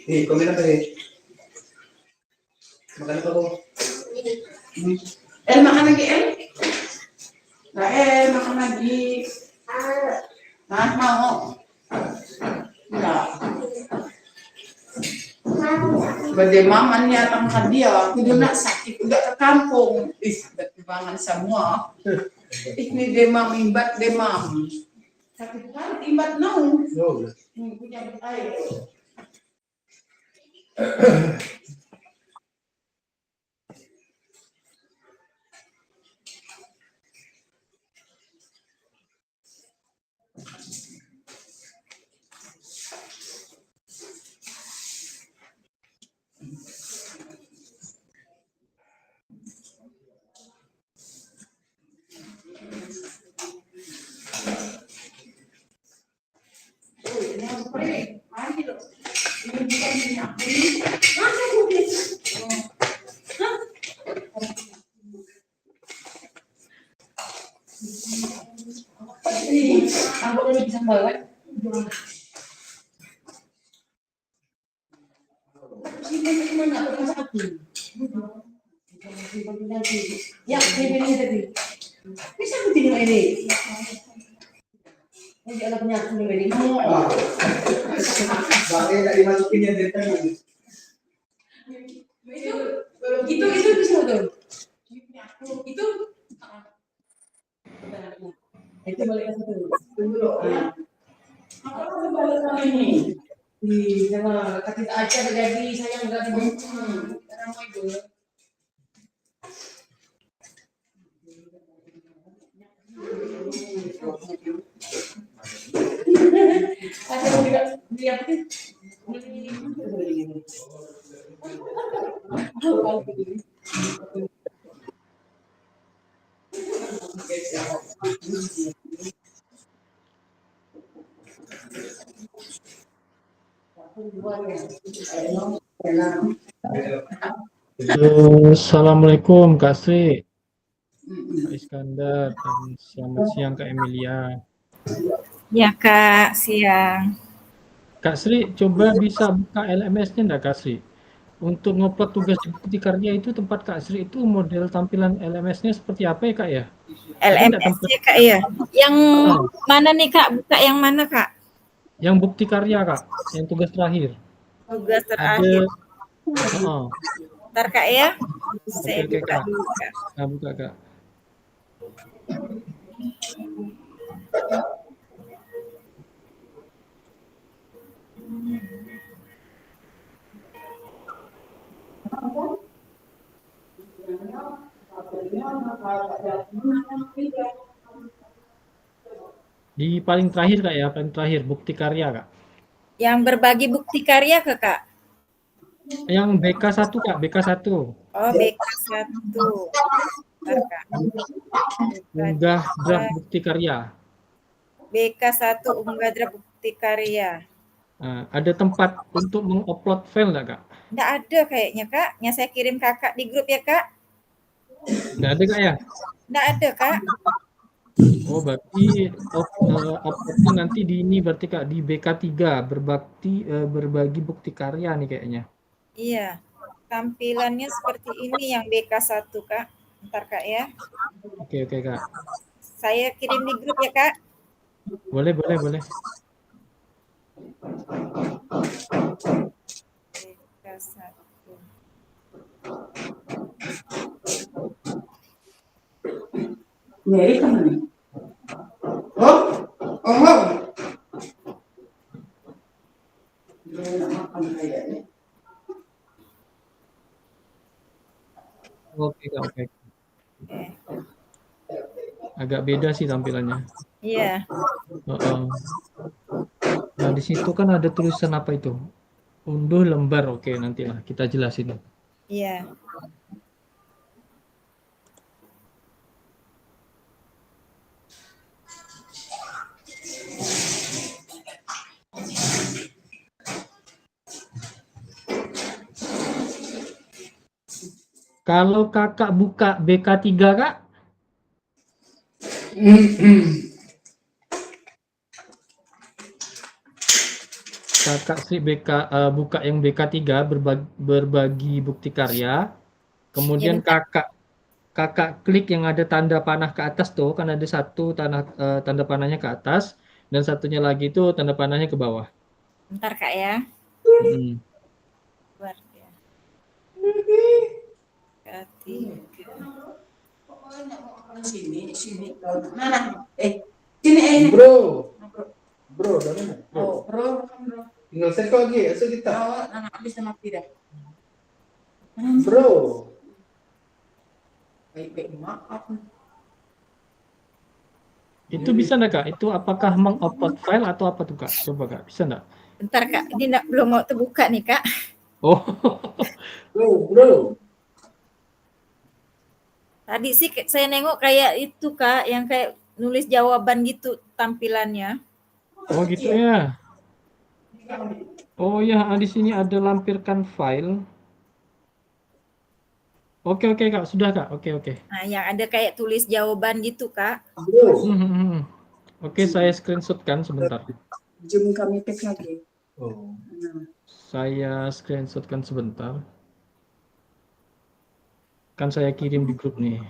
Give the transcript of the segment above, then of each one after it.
komen apa ya? Makan apa kok? Makan lagi makan lagi. Mau. Enggak. Bagaimana datang ke dia? Aku nak sakit enggak ke kampung. Ketibangan semua. Ini demam imbat demam. Sakit kan imbat nau. Punya air. Aku udah bisa bawa. Sini kemana? Ke satu. Ya, ini tadi. Bisa tinggal ini. Ini ada penyakit ini. Bakal tidak dimasukin yang dari tadi. Itu bisa tuh. Itu balik ke situ. Tunggu ya. Apa balik ke ini? Jangan kata aja terjadi saya enggak dibunuh. Ramai dulu. Ada juga lihat sih. Assalamualaikum Kak Sri, Kak Iskandar, dan selamat siang Kak Emilia. Ya Kak, siang. Kak Sri, coba bisa buka LMS-nya enggak Kak Sri? Untuk ngupload tugas di Bukti Karya itu tempat Kak Sri itu model tampilan LMS-nya seperti apa ya Kak ya? LMS-nya Kak ya? Yang mana nih Kak? Buka yang mana Kak? Yang Bukti Karya Kak, yang tugas terakhir. Tugas terakhir. Ada, Ntar Kak ya, saya oke, buka Kak. dulu Kak. Nah, buka Kak. Di paling terakhir Kak ya, paling terakhir Bukti Karya Kak. Yang berbagi bukti karya ke Kak? Yang BK1 Kak, BK1. Oh, BK1. Ntar Kak. Unggah draft bukti karya. BK1 unggah draft bukti karya. Nah, ada tempat untuk mengupload file nggak Kak? Nggak ada kayaknya Kak. Yang saya kirim Kakak di grup ya Kak? Nggak ada Kak ya? Nggak ada Kak. Oh berarti uploadnya nanti di ini berarti Kak di BK3 berbagi bukti karya nih kayaknya. Iya. Tampilannya seperti ini yang BK1 Kak. Ntar Kak ya. Oke Kak. Saya kirim di grup ya Kak. Boleh. BK1. Mary kemana? Oke Kak. Agak beda sih tampilannya. Iya. Nah di situ kan ada tulisan apa itu? Unduh lembar. Oke nantilah kita jelasin. Iya. Kalau Kakak buka BK3 Kak? Kakak Sri buka yang BK3 berbagi bukti karya. Kemudian bentar. kakak klik yang ada tanda panah ke atas tuh, kan ada satu tanda panahnya ke atas dan satunya lagi itu tanda panahnya ke bawah. Bentar Kak ya. Mm. Keluar ya. Ketiga. Pokoknya mau ke sini. Mana? Sini Bro, bro, dari mana? Bro. Oh, bro, bro. Tinggal seko lagi, asal kita. Oh, anak habis sama tidak. Bro, Baik-baik maaf. Itu bisa nggak Kak? Itu apakah mengupload file atau apa tuh Kak? Coba Kak, bisa nggak? Bentar Kak, ini belum mau terbuka nih Kak. Oh, bro. Tadi sih saya nengok kayak itu Kak, yang kayak nulis jawaban gitu tampilannya. oh gitu ya. Oh ya, di sini ada lampirkan file. Oke Kak, sudah Kak. Oke. Nah, yang ada kayak tulis jawaban gitu Kak. Bro. Oke, saya screenshotkan sebentar. Zoom kami pek lagi. Oh. Saya screenshotkan sebentar. Kan saya kirim di grup nih.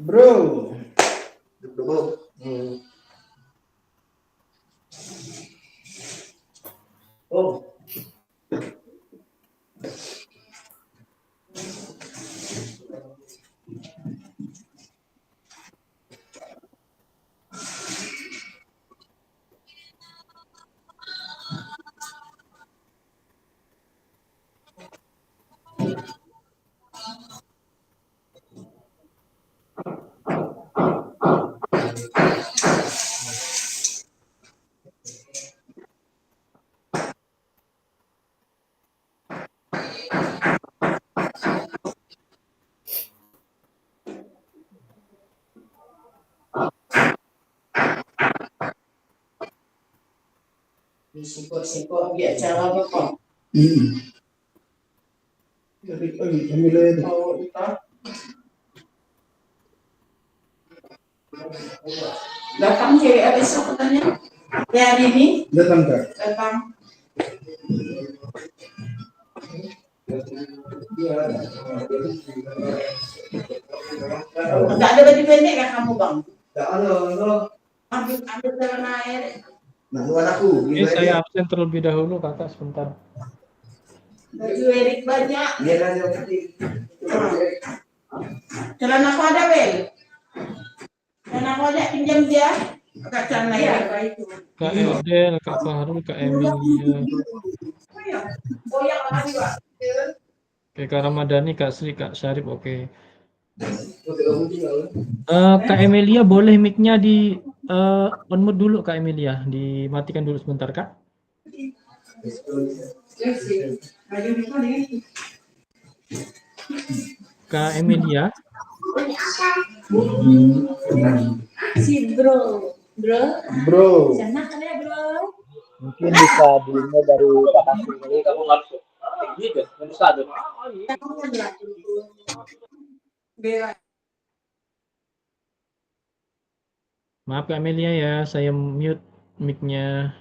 Bro. Bro. Oh. Sikot biar cara apa kok? Jadi, kami lihat. Oh, itu. Datang cewek besok katanya. Ya hari ini Datang Kak. datang. Enggak ada baju pendek kan kamu bang? Tak ada, no. Ambil celana air. Nah, luar aku. Oke, saya absen terlebih dahulu Kakak sebentar. Baju Erik banyak. Dia kan yang penting. Celana aku ada Bel. Celana aku ada pinjam dia. Pakai celana Erik. Kak Eldel, Kak Fahrul, Kak Emilia. Goyang lagi pak. Oke, Kak Ramadhani, Kak Sri, Kak Syarif, oke. Oh, Kak Emilia boleh mic-nya di on mute dulu Kak Emilia, dimatikan dulu sebentar Kak. Kak Emilia, Si bro, Bro. sana kan ya bro. Mungkin bisa dilihat dari kakak sendiri kamu masuk gitu nomor satu. Bela. maaf Kak Emilia ya, saya mute mic-nya.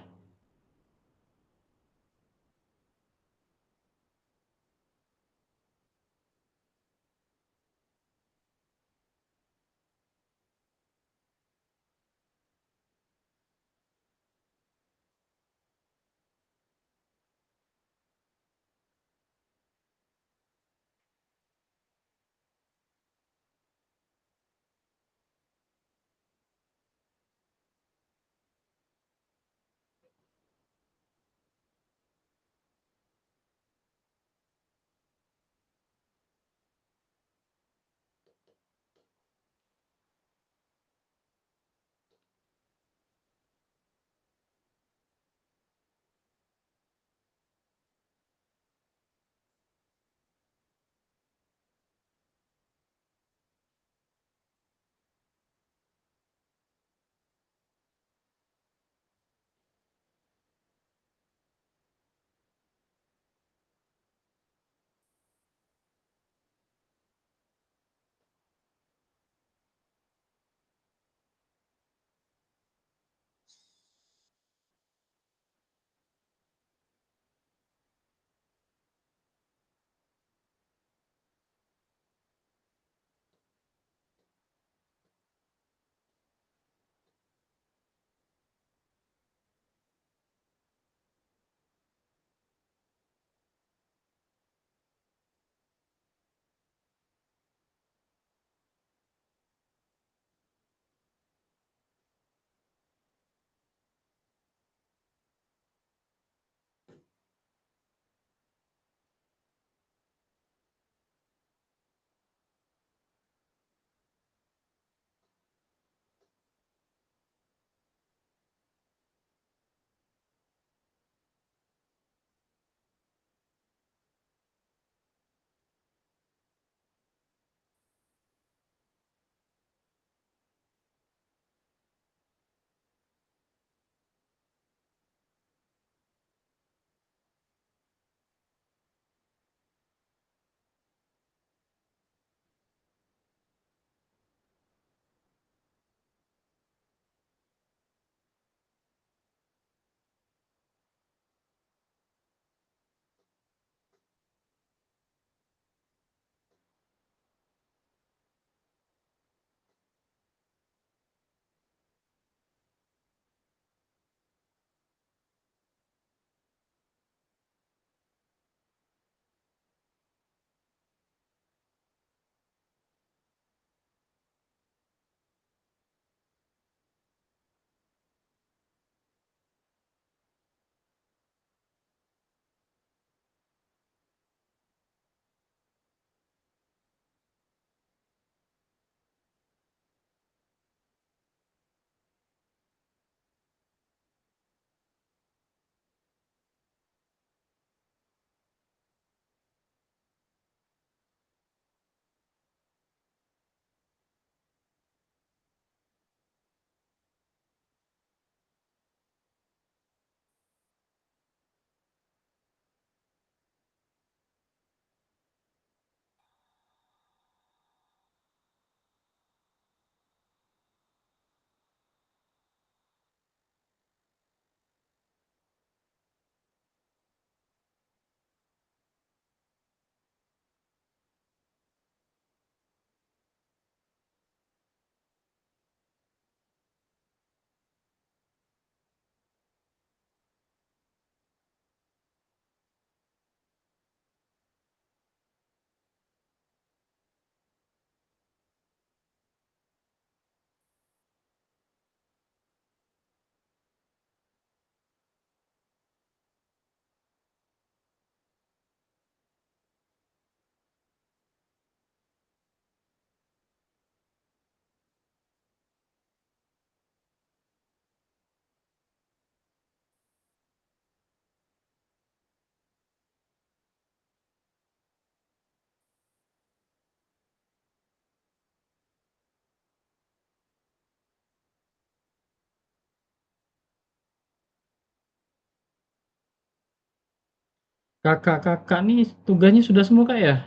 Kakak-kakak nih tugasnya sudah semua Kak ya?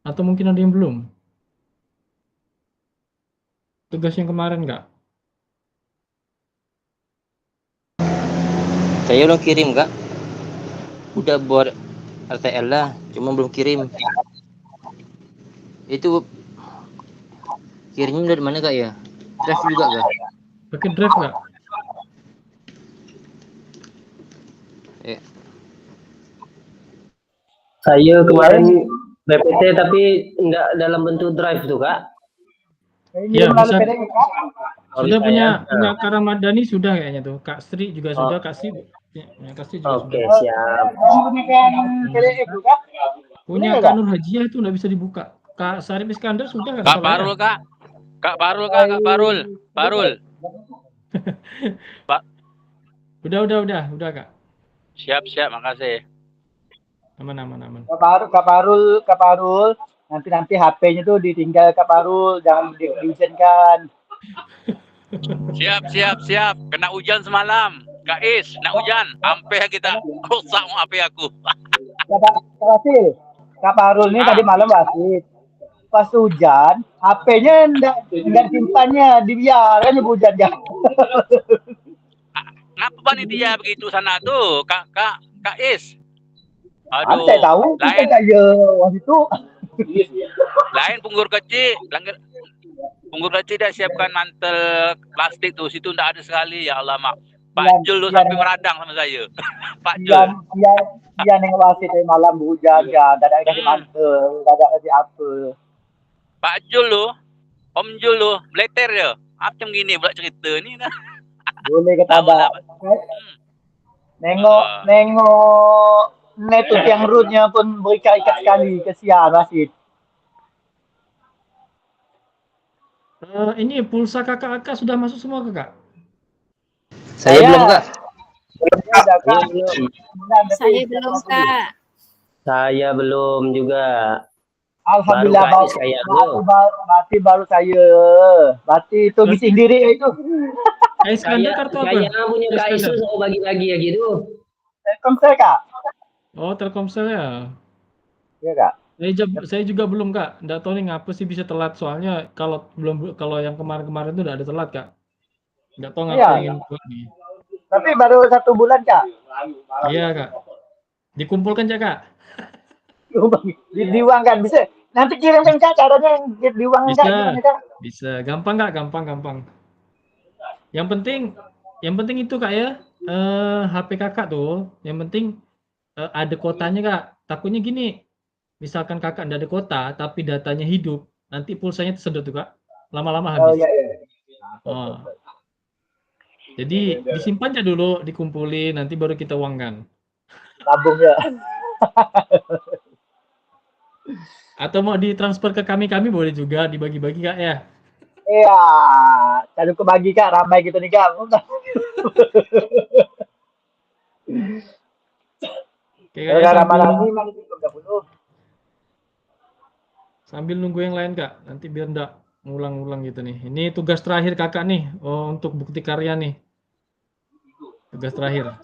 Atau mungkin ada yang belum? Tugas yang kemarin Kak? Saya udah kirim kak, udah buat RTL lah, cuma belum kirim. Itu kirimnya dari mana kak ya? Drive juga kak? Pakai drive Kak? Eh, Saya kemarin PPT tapi enggak dalam bentuk drive tuh kak. Ya bisa. Sudah Saya. punya Kak Ramadhani sudah kayaknya tuh. Kak Sri juga sudah, Kak Sri punya Kak Sri juga Oke, sudah. siap. Punya Kak Nur Hajiah itu nggak bisa dibuka. Kak Sarip Iskandar sudah kan Kak salah Parul ya? kak, Kak Parul kak, Kak Parul, Parul. Udah Kak. Siap, makasih. Aman. Kak Parul, nanti HP-nya tuh ditinggal Kak Parul, jangan diizinkan. Siap. Kena hujan semalam, Kak Is, kena hujan, sampai kita rusak HP aku. Kak Parul ini tadi malam wasit. Pas hujan, HP-nya enggak simpannya, dibiarkan hujan ya. Ngapa panitia begitu sana tuh, Kak Is? Ada saya tahu, lain saya waktu itu. lain punggur kecil dia siapkan mantel plastik tuh, situ enggak ada sekali, ya Allah mak. Pak Jul lu sampai meradang sama saya. Pak Jul. Iya neng wasit malam hujan ya, enggak ada kasih mantel, enggak ada kasih apa. Pak Jul lu, Om Jul lu, bleter ya. Macam gini pula cerita ni nah. Boleh kata ada. Nengok netut yang rootnya pun berikat-ikat sekali, kesian wasit. Ini pulsa kakak sudah masuk semua Kak? saya belum kak. Saya belum Kak. Saya belum juga. Alhamdulillah berarti baru saya. Berarti itu ngisi sendiri itu. Kak Iskandar kartu apa? Saya punya Kak Isu mau bagi-bagi ya gitu. Telkomsel Kak. Oh, Telkomsel ya. Iya Kak. Saya juga belum Kak. Nggak tahu nih ngapa sih bisa telat. Soalnya kalau yang kemarin-kemarin itu udah ada telat Kak. Nggak tahu ngapa ingin buat nih. Tapi baru 1 bulan Kak. Iya Kak. Dikumpulkan ya Kak. Diuangkan bisa. Nanti kirimkan Kak caranya diuangkan Kak. Bisa. Gampang Kak, gampang. Yang penting itu Kak ya. HP kakak tuh, yang penting ada kotanya Kak. Takutnya gini. Misalkan kakak nggak ada kota, tapi datanya hidup, nanti pulsanya tersedot tuh Kak. Lama-lama habis. Oh. Jadi disimpan aja dulu, dikumpulin, nanti baru kita uangkan. Tabung ya. Atau mau ditransfer ke kami boleh juga, dibagi-bagi Kak ya. Iya, kalau kebagi Kak, ramai gitu nih Kak. Oke, Kak, sambil nunggu yang lain Kak, nanti biar enggak ngulang-ngulang gitu nih. Ini tugas terakhir kakak nih, untuk bukti karya nih. Tugas terakhir.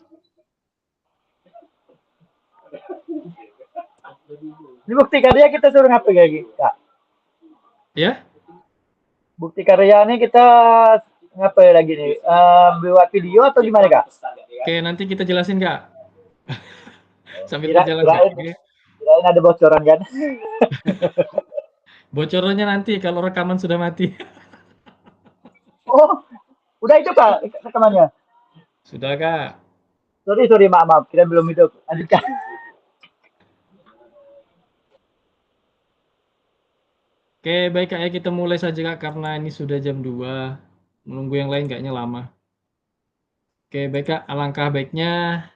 Ini bukti karya kita suruh ngapain lagi Kak? Ya? Bukti karya ini kita ngapain lagi nih? Buat video atau gimana Kak? Oke, nanti kita jelasin Kak. Sambil berjalan Kak. Kirain ada bocoran kan? Bocorannya nanti kalau rekaman sudah mati. Oh, udah itu Kak rekamannya? Sudah Kak. Sorry maaf, kita belum hidup. Lanjutkan. Oke, baik Kak ya, kita mulai saja Kak karena ini sudah jam 2. Menunggu yang lain kayaknya lama. Oke, baik Kak, alangkah baiknya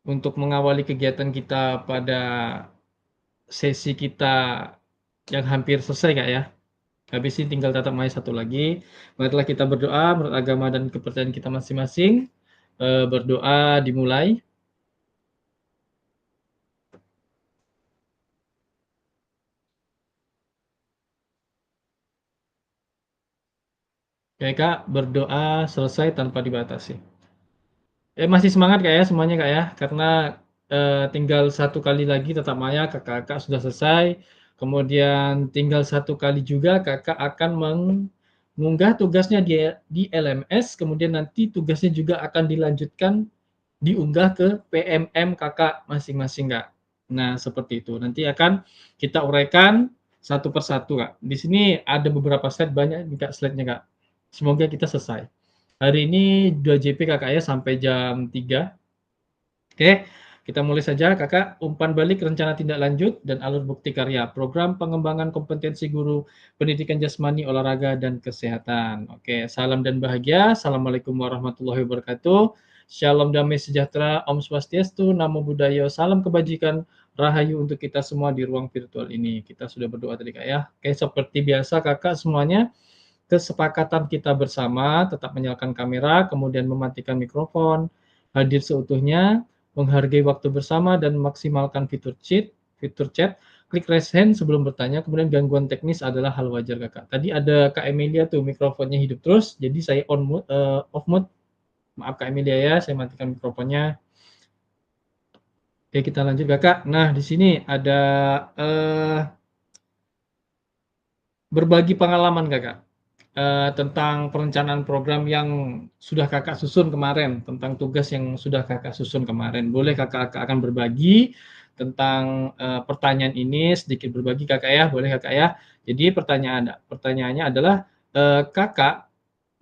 untuk mengawali kegiatan kita pada sesi kita yang hampir selesai Kak ya. Habis ini tinggal tatap maya 1 lagi. Marilah kita berdoa menurut agama dan kepercayaan kita masing-masing. Berdoa dimulai. Oke Kak, berdoa selesai tanpa dibatasi. Masih semangat Kak ya semuanya Kak ya, karena tinggal 1 kali lagi tatap maya Kakak sudah selesai. Kemudian tinggal 1 kali juga Kakak akan mengunggah tugasnya di LMS, kemudian nanti tugasnya juga akan dilanjutkan diunggah ke PMM Kakak masing-masing Kak. Nah, seperti itu. Nanti akan kita uraikan satu persatu Kak. Di sini ada beberapa slide, banyak nih Kak slide-nya Kak. Semoga kita selesai. Hari ini 2JP Kakak ya sampai jam 3. Oke, kita mulai saja Kakak. Umpan balik rencana tindak lanjut dan alur bukti karya. Program pengembangan kompetensi guru pendidikan jasmani, olahraga, dan kesehatan. Oke, salam dan bahagia. Assalamualaikum warahmatullahi wabarakatuh. Shalom damai sejahtera, Om Swastiastu, Namo Buddhaya, salam kebajikan, rahayu untuk kita semua di ruang virtual ini. Kita sudah berdoa tadi Kak ya. Oke, seperti biasa Kakak semuanya, kesepakatan kita bersama tetap menyalakan kamera, kemudian mematikan mikrofon, hadir seutuhnya, menghargai waktu bersama dan maksimalkan fitur chat, klik raise hand sebelum bertanya, kemudian gangguan teknis adalah hal wajar Kakak. Tadi ada Kak Emilia tuh mikrofonnya hidup terus, jadi saya off mode. Maaf Kak Emilia ya, saya matikan mikrofonnya. Oke, kita lanjut Kakak. Nah, di sini ada berbagi pengalaman Kakak. Tentang perencanaan program yang sudah Kakak susun kemarin, tentang tugas yang sudah Kakak susun kemarin. Boleh Kakak akan berbagi tentang pertanyaan ini, sedikit berbagi Kakak ya, boleh Kakak ya. Jadi pertanyaannya adalah Kakak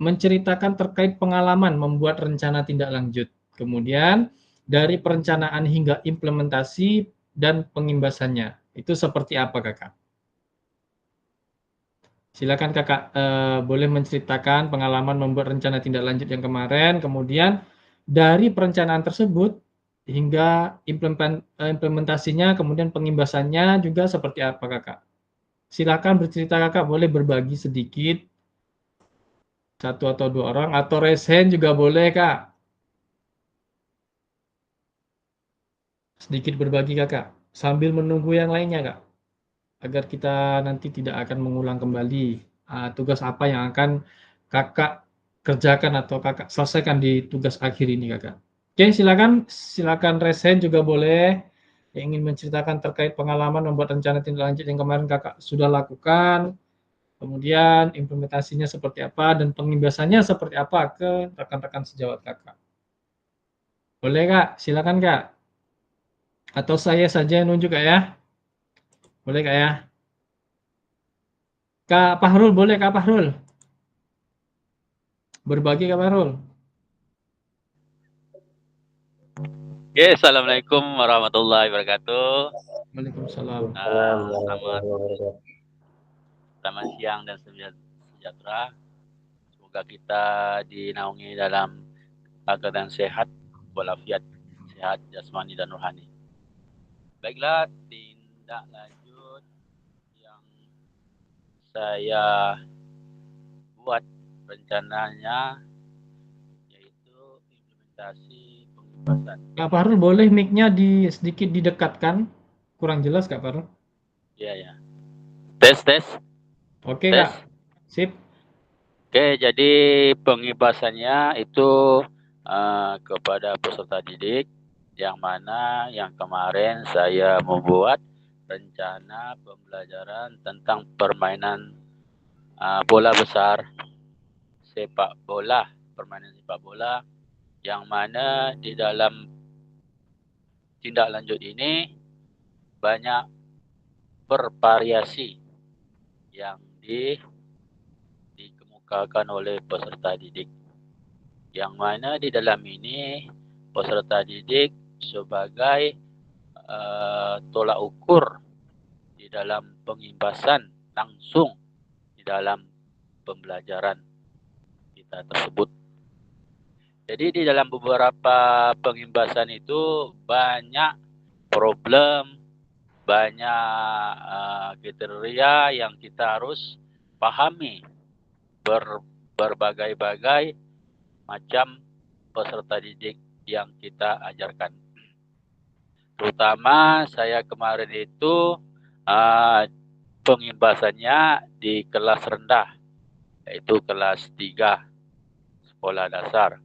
menceritakan terkait pengalaman membuat rencana tindak lanjut. Kemudian dari perencanaan hingga implementasi dan pengimbasannya. Itu seperti apa Kakak? Silakan Kakak boleh menceritakan pengalaman membuat rencana tindak lanjut yang kemarin, kemudian dari perencanaan tersebut hingga implementasinya, kemudian pengimbasannya juga seperti apa Kakak. Silakan bercerita Kakak, boleh berbagi sedikit, 1 atau 2 orang, atau raise hand juga boleh Kak. Sedikit berbagi Kakak, sambil menunggu yang lainnya Kak, agar kita nanti tidak akan mengulang kembali tugas apa yang akan Kakak kerjakan atau Kakak selesaikan di tugas akhir ini Kakak. Oke, silakan raise hand juga boleh yang ingin menceritakan terkait pengalaman membuat rencana tindak lanjut yang kemarin Kakak sudah lakukan, kemudian implementasinya seperti apa dan pengimbasannya seperti apa ke rekan-rekan sejawat Kakak. Boleh Kak, silakan Kak. Atau saya saja yang nunjuk Kak ya. Boleh Kak ya. Kak Fahrul, boleh Kak Fahrul? Berbagi Kak Fahrul. Oke, assalamualaikum warahmatullahi wabarakatuh. Waalaikumsalam. Selamat siang dan sejahtera. Semoga kita dinaungi dalam keadaan sehat, walafiat, sehat jasmani dan rohani. Baiklah, tindak lanjut yang saya buat rencananya yaitu implementasi pengimbasan. Kak Fahrul, boleh mic-nya sedikit didekatkan? Kurang jelas Kak Fahrul. Iya, ya. Tes. Oke Kak, sip. Oke, jadi pengimbasannya itu kepada peserta didik yang mana yang kemarin saya membuat rencana pembelajaran tentang permainan bola besar, permainan sepak bola, yang mana di dalam tindak lanjut ini banyak bervariasi yang dikemukakan oleh peserta didik. Yang mana di dalam ini peserta didik sebagai tolak ukur di dalam pengimbasan langsung di dalam pembelajaran kita tersebut. Jadi di dalam beberapa pengimbasan itu banyak problem, banyak kriteria yang kita harus pahami berbagai-bagai macam peserta didik yang kita ajarkan. Terutama saya kemarin itu pengimbasannya di kelas rendah, yaitu kelas 3 sekolah dasar.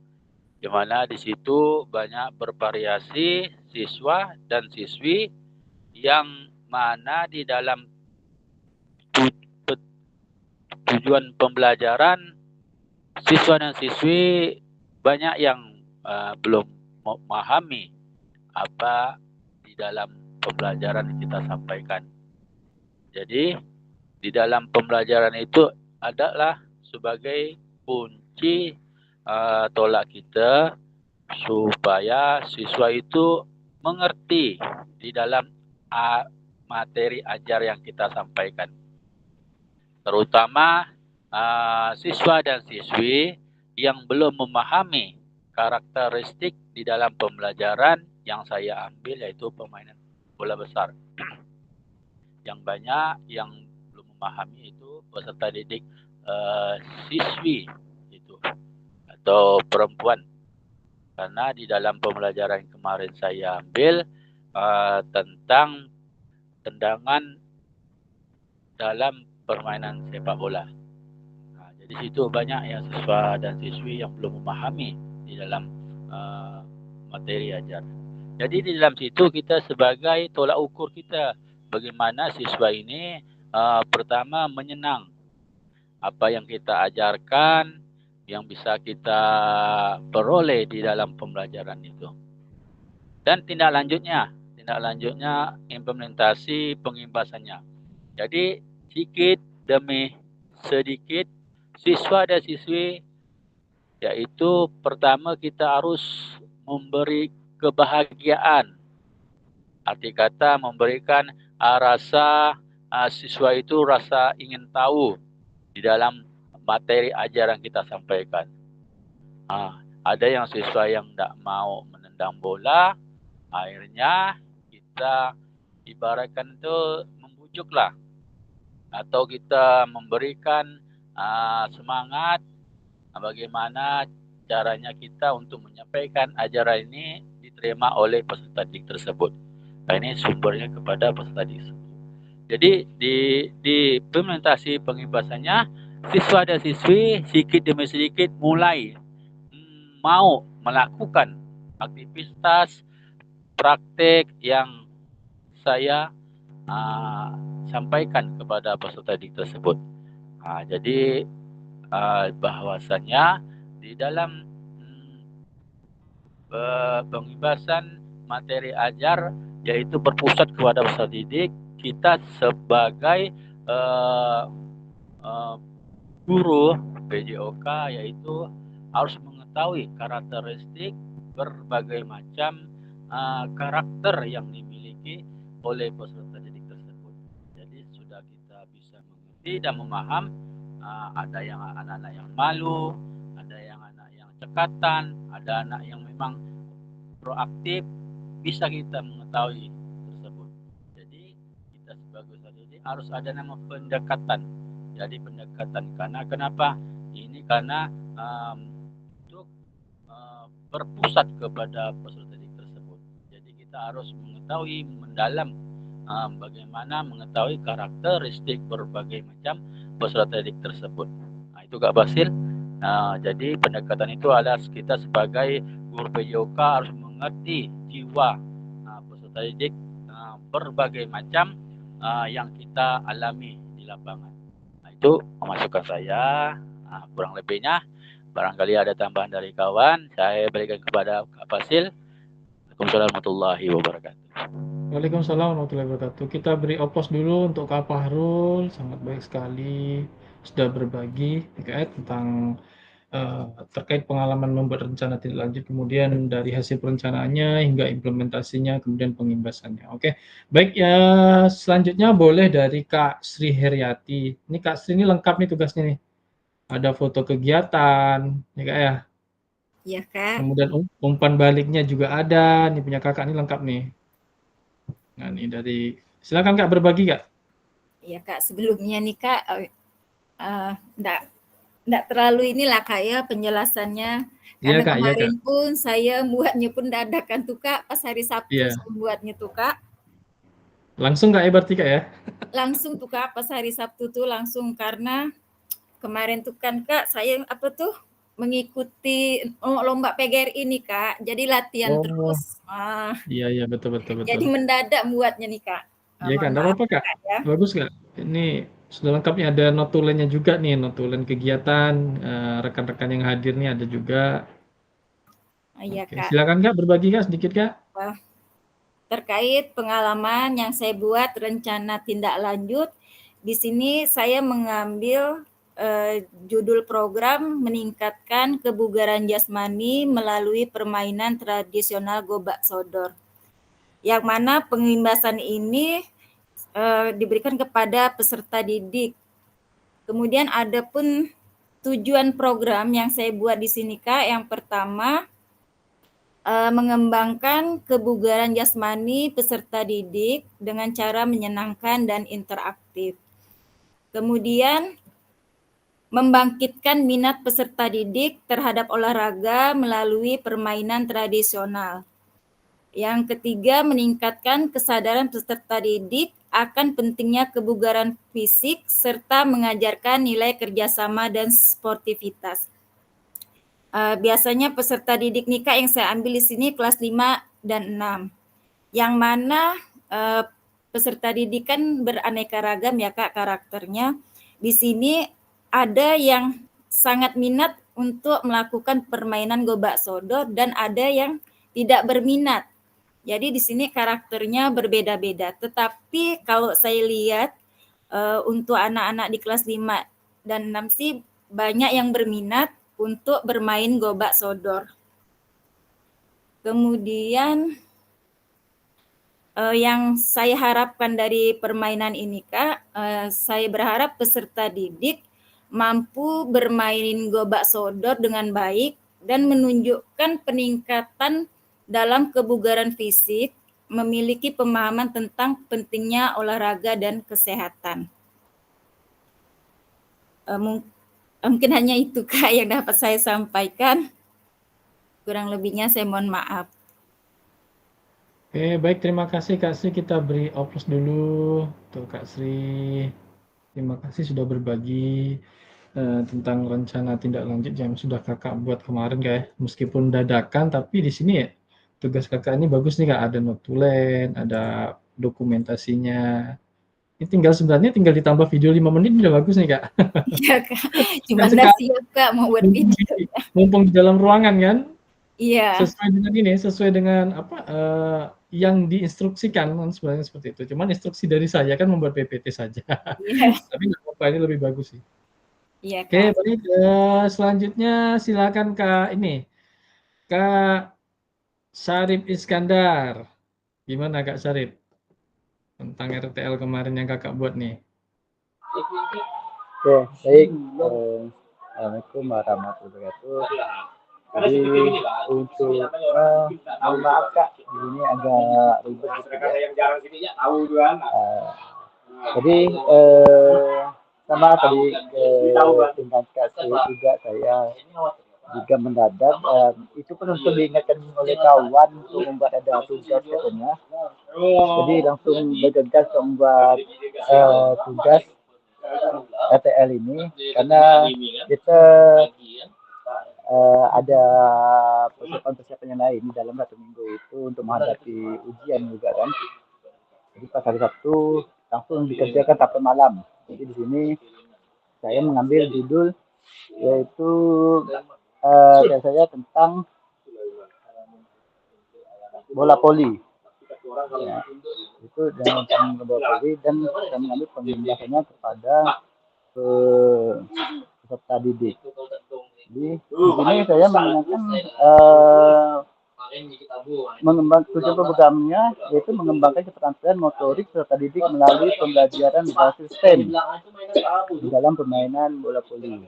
di mana di situ banyak bervariasi siswa dan siswi yang mana di dalam tujuan pembelajaran siswa dan siswi banyak yang belum memahami apa di dalam pembelajaran yang kita sampaikan. Jadi di dalam pembelajaran itu adalah sebagai kunci tolak kita supaya siswa itu mengerti di dalam materi ajar yang kita sampaikan. Terutama siswa dan siswi yang belum memahami karakteristik di dalam pembelajaran yang saya ambil, yaitu permainan bola besar. Yang banyak yang belum memahami itu peserta didik siswi itu atau perempuan, karena di dalam pembelajaran yang kemarin saya ambil tentang tendangan dalam permainan sepak bola. Jadi situ banyak ya siswa dan siswi yang belum memahami di dalam materi ajar. Jadi di dalam situ kita sebagai tolak ukur kita bagaimana siswa ini pertama menyenang apa yang kita ajarkan, yang bisa kita peroleh di dalam pembelajaran itu. Dan tindak lanjutnya implementasi pengimbasannya. Jadi sedikit demi sedikit siswa dan siswi, yaitu pertama kita harus memberi kebahagiaan. Arti kata memberikan rasa siswa itu rasa ingin tahu di dalam materi ajaran kita sampaikan. Ada yang siswa yang tidak mau menendang bola, akhirnya kita ibaratkan itu membujuklah, atau kita memberikan semangat bagaimana caranya kita untuk menyampaikan ajaran ini diterima oleh peserta didik tersebut. Ini sumbernya kepada peserta didik. Jadi di implementasi pengibasannya, siswa dan siswi sedikit demi sedikit mulai mau melakukan aktivitas praktek yang saya sampaikan kepada peserta didik tersebut. Jadi bahwasannya di dalam pengibasan materi ajar, yaitu berpusat kepada peserta didik, kita sebagai guru PJOK yaitu harus mengetahui karakteristik berbagai macam karakter yang dimiliki oleh peserta didik tersebut. Jadi sudah kita bisa mengerti dan memaham, ada yang anak-anak yang malu, ada yang anak yang cekatan, ada anak yang memang proaktif, bisa kita mengetahui tersebut. Jadi kita sebagai peserta didik harus ada nama pendekatan. Jadi pendekatan karena kenapa? Ini karena untuk berpusat kepada peserta didik tersebut. Jadi kita harus mengetahui mendalam bagaimana mengetahui karakteristik berbagai macam peserta didik tersebut. Itu Kak Basil. Jadi pendekatan itu adalah kita sebagai guru PJOK harus mengerti jiwa peserta didik berbagai macam yang kita alami di lapangan. Itu masukan saya. Kurang lebihnya barangkali ada tambahan dari kawan, saya berikan kepada Kak Basil. Waalaikumsalam warahmatullahi wabarakatuh. Waalaikumsalam warahmatullahi wabarakatuh. Kita beri oplos dulu untuk Kak Fahrul, sangat baik sekali sudah berbagi tentang terkait pengalaman membuat rencana tindak lanjut, kemudian dari hasil perencanaannya hingga implementasinya, kemudian pengimbasannya. Oke, baik ya. Selanjutnya boleh dari Kak Sri Heriati. Ini Kak Sri ini lengkap nih tugasnya nih. Ada foto kegiatan, ya Kak ya. Iya Kak. Kemudian umpan baliknya juga ada. Nih punya Kakak ini lengkap nih. Nah ini dari, silakan Kak berbagi Kak. Iya Kak, sebelumnya nih Kak, enggak terlalu inilah Kak ya penjelasannya. Karena Kak, kemarin pun saya buatnya pun dadakan tuh Kak, pas hari Sabtu saya buatnya tuh Kak. Langsung Kak ya berarti Kak ya? Langsung tuh Kak, pas hari Sabtu tuh langsung, karena kemarin tuh kan Kak saya mengikuti lomba PGRI ini Kak. Jadi latihan Oh, terus. iya betul. Jadi mendadak buatnya nih Kak. Iya kan, Mohon nggak maaf apa-apa Kak. Kak ya. Bagus Kak. Ini sudah lengkapnya ada notulennya juga nih, notulen kegiatan, rekan-rekan yang hadir nih ada juga. Iya Oke, Kak. silakan Kak berbagi Kak sedikit Kak. Terkait pengalaman yang saya buat rencana tindak lanjut, di sini saya mengambil judul program meningkatkan kebugaran jasmani melalui permainan tradisional Gobak Sodor. Yang mana pengimbasan ini diberikan kepada peserta didik. Kemudian ada pun tujuan program yang saya buat di sini Kak. Yang pertama, mengembangkan kebugaran jasmani peserta didik dengan cara menyenangkan dan interaktif. Kemudian, membangkitkan minat peserta didik terhadap olahraga melalui permainan tradisional. Yang ketiga, meningkatkan kesadaran peserta didik akan pentingnya kebugaran fisik serta mengajarkan nilai kerjasama dan sportivitas. Biasanya peserta didik nikah yang saya ambil di sini kelas 5 dan 6. Yang mana peserta didik kan beraneka ragam ya Kak karakternya. Di sini ada yang sangat minat untuk melakukan permainan Gobak Sodor dan ada yang tidak berminat. Jadi di sini karakternya berbeda-beda. Tetapi kalau saya lihat untuk anak-anak di kelas 5 dan 6 sih banyak yang berminat untuk bermain Gobak Sodor. Kemudian yang saya harapkan dari permainan ini Kak, saya berharap peserta didik mampu bermain Gobak Sodor dengan baik dan menunjukkan peningkatan dalam kebugaran fisik, memiliki pemahaman tentang pentingnya olahraga dan kesehatan. Mungkin hanya itu Kak yang dapat saya sampaikan. Kurang lebihnya saya mohon maaf. Oke, baik, terima kasih Kak Sri. Kita beri aplaus dulu untuk Kak Sri. Terima kasih sudah berbagi tentang rencana tindak lanjut yang sudah Kakak buat kemarin Kak. Meskipun dadakan, tapi di sini ya tugas Kakak ini bagus nih Kak. Ada notulen, ada dokumentasinya. Ini sebenarnya tinggal ditambah video 5 menit udah bagus nih Kak. Iya Kak, cuma nggak siap Kak mau buat video. Mumpung di dalam ruangan kan? Iya. Sesuai dengan apa yang diinstruksikan kan sebenarnya seperti itu. Cuman instruksi dari saya kan membuat PPT saja. Iya. Tapi nggak apa-apa, ini lebih bagus sih. Iya Oke, Kak. baik. Selanjutnya silakan Kak Syarif Iskandar. Gimana Kak Syarif? Tentang RTL kemarin yang Kakak buat nih. Oke, baik. Assalamualaikum warahmatullahi wabarakatuh. Jadi untuk mohon maaf Kak, ini agak ribet gitu ya. Jadi sama tadi tentang kasih juga saya juga mendadak itu pun untuk diingatkan oleh kawan untuk membuat ada tugas katanya. Jadi langsung bergegas untuk membuat tugas RTL ini karena kita ada persiapan yang lain dalam 1 minggu itu untuk menghadapi ujian juga kan. Jadi pas hari Sabtu langsung dikerjakan sampai malam. Jadi di sini saya mengambil judul yaitu saya tentang bola voli. Ya, itu tentang bola voli dan saya mengambil pembahasannya kepada peserta didik. Jadi di sini saya menggunakan tujuan programnya yaitu mengembangkan keterampilan motorik peserta didik melalui pembelajaran berbasis STEM di dalam permainan bola voli.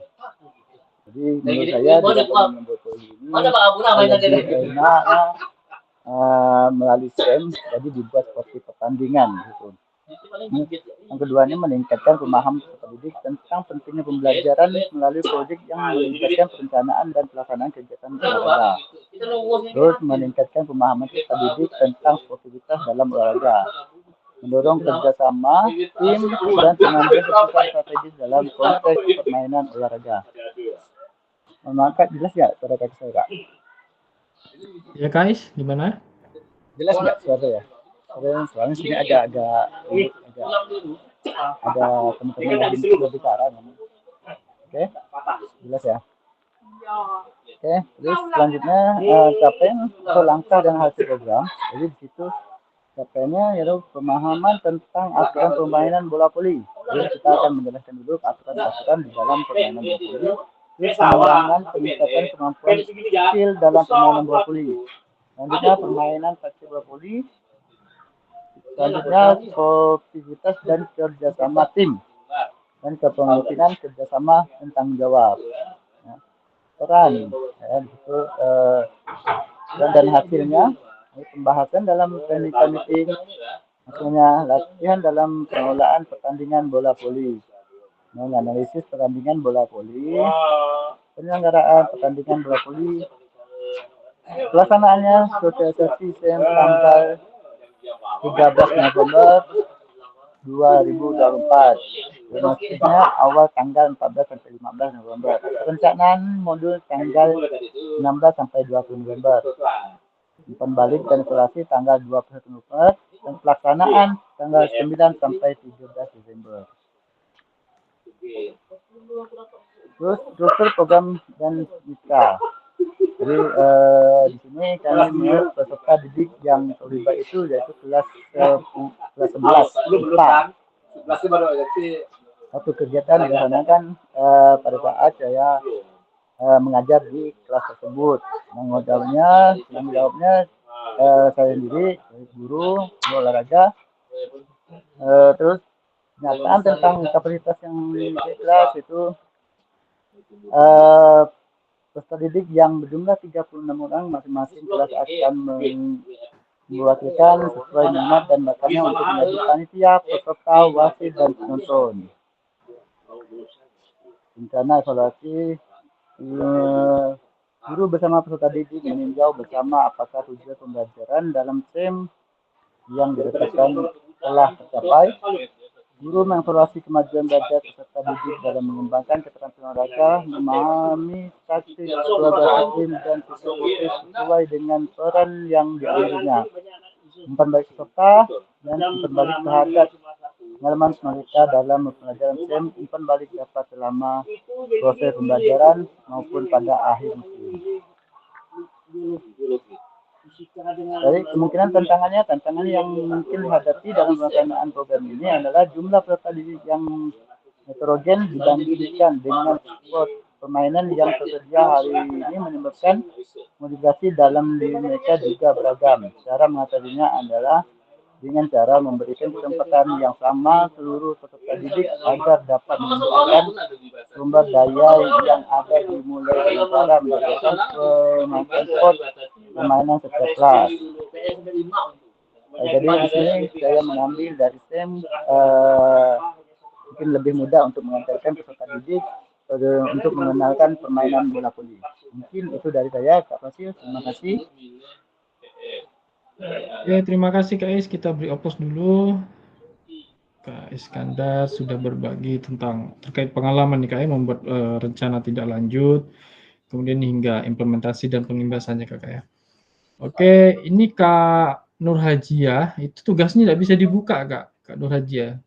Jadi menurut saya di dalam permainan bola voli ini lebih enak melalui STEM, jadi dibuat seperti pertandingan gitu. Yang keduanya meningkatkan pemahaman peserta didik tentang pentingnya pembelajaran melalui proyek yang melibatkan perencanaan dan pelaksanaan kegiatan olahraga. Terus meningkatkan pemahaman peserta didik tentang sportivitas dalam olahraga. Mendorong kerjasama tim dan pengambilan keputusan strategis dalam konteks permainan olahraga. Mohon maaf Kak, jelas nggak suara Kak saya Kak? Ya guys, gimana? Jelas nggak suara ya? Soalnya sini ada teman-teman yang berbicara. Oke, jelas ya. Oke, terus selanjutnya capaian atau langkah dan hasil program. Jadi di situ capaiannya yaitu pemahaman tentang aturan permainan bola voli. Jadi kita akan menjelaskan dulu aturan-aturan di dalam permainan bola voli. Terus pengembangan peningkatan kemampuan skill dalam permainan bola voli. Selanjutnya permainan taktik bola voli. Selanjutnya sportivitas dan kerjasama tim dan kepemimpinan kerjasama dan tanggung jawab. Peran gitu, dan hasilnya pembahasan dalam technical meeting, hasilnya latihan dalam pengelolaan pertandingan bola voli, menganalisis pertandingan bola voli, penyelenggaraan pertandingan bola voli, pelaksanaannya sosialisasi tanggal 13 November 2024. Maksudnya awal tanggal 14 sampai 15 November. Perencanaan modul tanggal 16 sampai 20 November. Umpan balik dan evaluasi tanggal 21 November dan pelaksanaan tanggal 9 sampai 17 Desember. Terus struktur program dan mitra. Jadi di sini kami melihat peserta didik yang terlibat itu yaitu kelas 11 IPA. Satu kegiatan dilaksanakan pada saat saya mengajar di kelas tersebut. Tanggung jawabnya saya sendiri, guru olahraga. Terus pernyataan tentang kapasitas yang di kelas itu peserta didik yang berjumlah 36 orang masing-masing kelas akan mewakilkan sesuai minat dan bakatnya untuk menjadi panitia, peserta, wasit, dan penonton. Rencana evaluasi guru bersama peserta didik meninjau bersama apakah tujuan pembelajaran dalam STEM yang ditetapkan telah tercapai. Guru mengevaluasi kemajuan belajar peserta didik dalam mengembangkan keterampilan mereka, memahami taktik, keluarga tim, dan psikologi sesuai dengan peran yang diambilnya. Umpan balik peserta dan umpan balik terhadap pengalaman mereka dalam pembelajaran STEM. Umpan balik dapat selama proses pembelajaran maupun pada akhir musim. Jadi kemungkinan tantangan yang mungkin dihadapi dalam pelaksanaan program ini adalah jumlah peserta didik yang heterogen dibandingkan dengan sport permainan yang tersedia hari ini menyebabkan modifikasi dalam diri mereka juga beragam. Cara mengatasinya adalah dengan cara memberikan kesempatan yang sama seluruh peserta didik agar dapat menggunakan sumber daya yang ada dimulai dari cara melakukan pemain sport permainan setiap kelas. Jadi di sini saya mengambil dari STEM mungkin lebih mudah untuk mengantarkan peserta didik untuk mengenalkan permainan bola voli. Mungkin itu dari saya, Kak Fasil. Terima kasih. Oke, terima kasih Kak Is. Kita beri oplos dulu. Kak Iskandar sudah berbagi tentang terkait pengalaman nih Kak membuat rencana tidak lanjut, kemudian hingga implementasi dan pengimbasannya Kak ya. Oke, ini Kak Nur Hajia, itu tugasnya tidak bisa dibuka Kak Nur Hajia.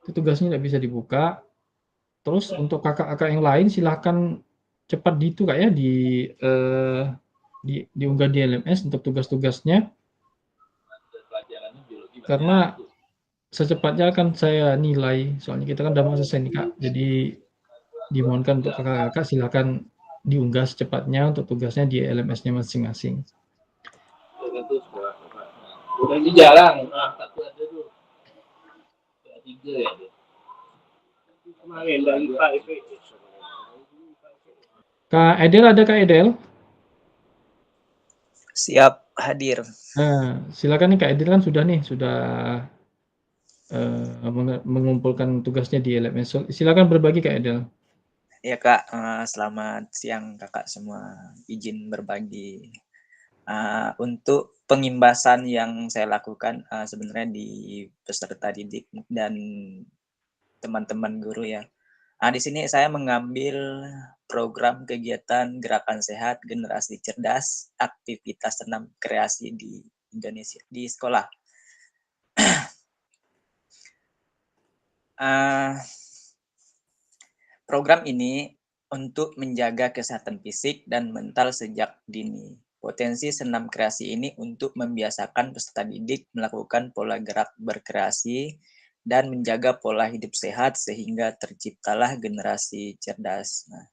Itu tugasnya tidak bisa dibuka. Terus untuk kakak-kakak yang lain silahkan cepat Kak ya diunggah di LMS untuk tugas-tugasnya. Karena secepatnya akan saya nilai, soalnya kita kan udah mau selesai nih Kak. Jadi dimohonkan untuk kakak-kakak silakan diunggah secepatnya untuk tugasnya di LMS-nya masing-masing. Udah jarang. Satu ada tuh. Tiga ya. Kemarin dari Pak IP. Kak Edel ada Kak Edel? Siap hadir. Nah, silakan nih Kak Edel kan sudah mengumpulkan tugasnya di LMS. Silakan berbagi Kak Edel. Ya Kak, selamat siang Kakak semua. Izin berbagi. Untuk pengimbasan yang saya lakukan sebenarnya di peserta didik dan teman-teman guru ya. Di sini saya mengambil program kegiatan gerakan sehat generasi cerdas, aktivitas senam kreasi di Indonesia di sekolah. Program ini untuk menjaga kesehatan fisik dan mental sejak dini. Potensi senam kreasi ini untuk membiasakan peserta didik melakukan pola gerak berkreasi dan menjaga pola hidup sehat sehingga terciptalah generasi cerdas. Nah,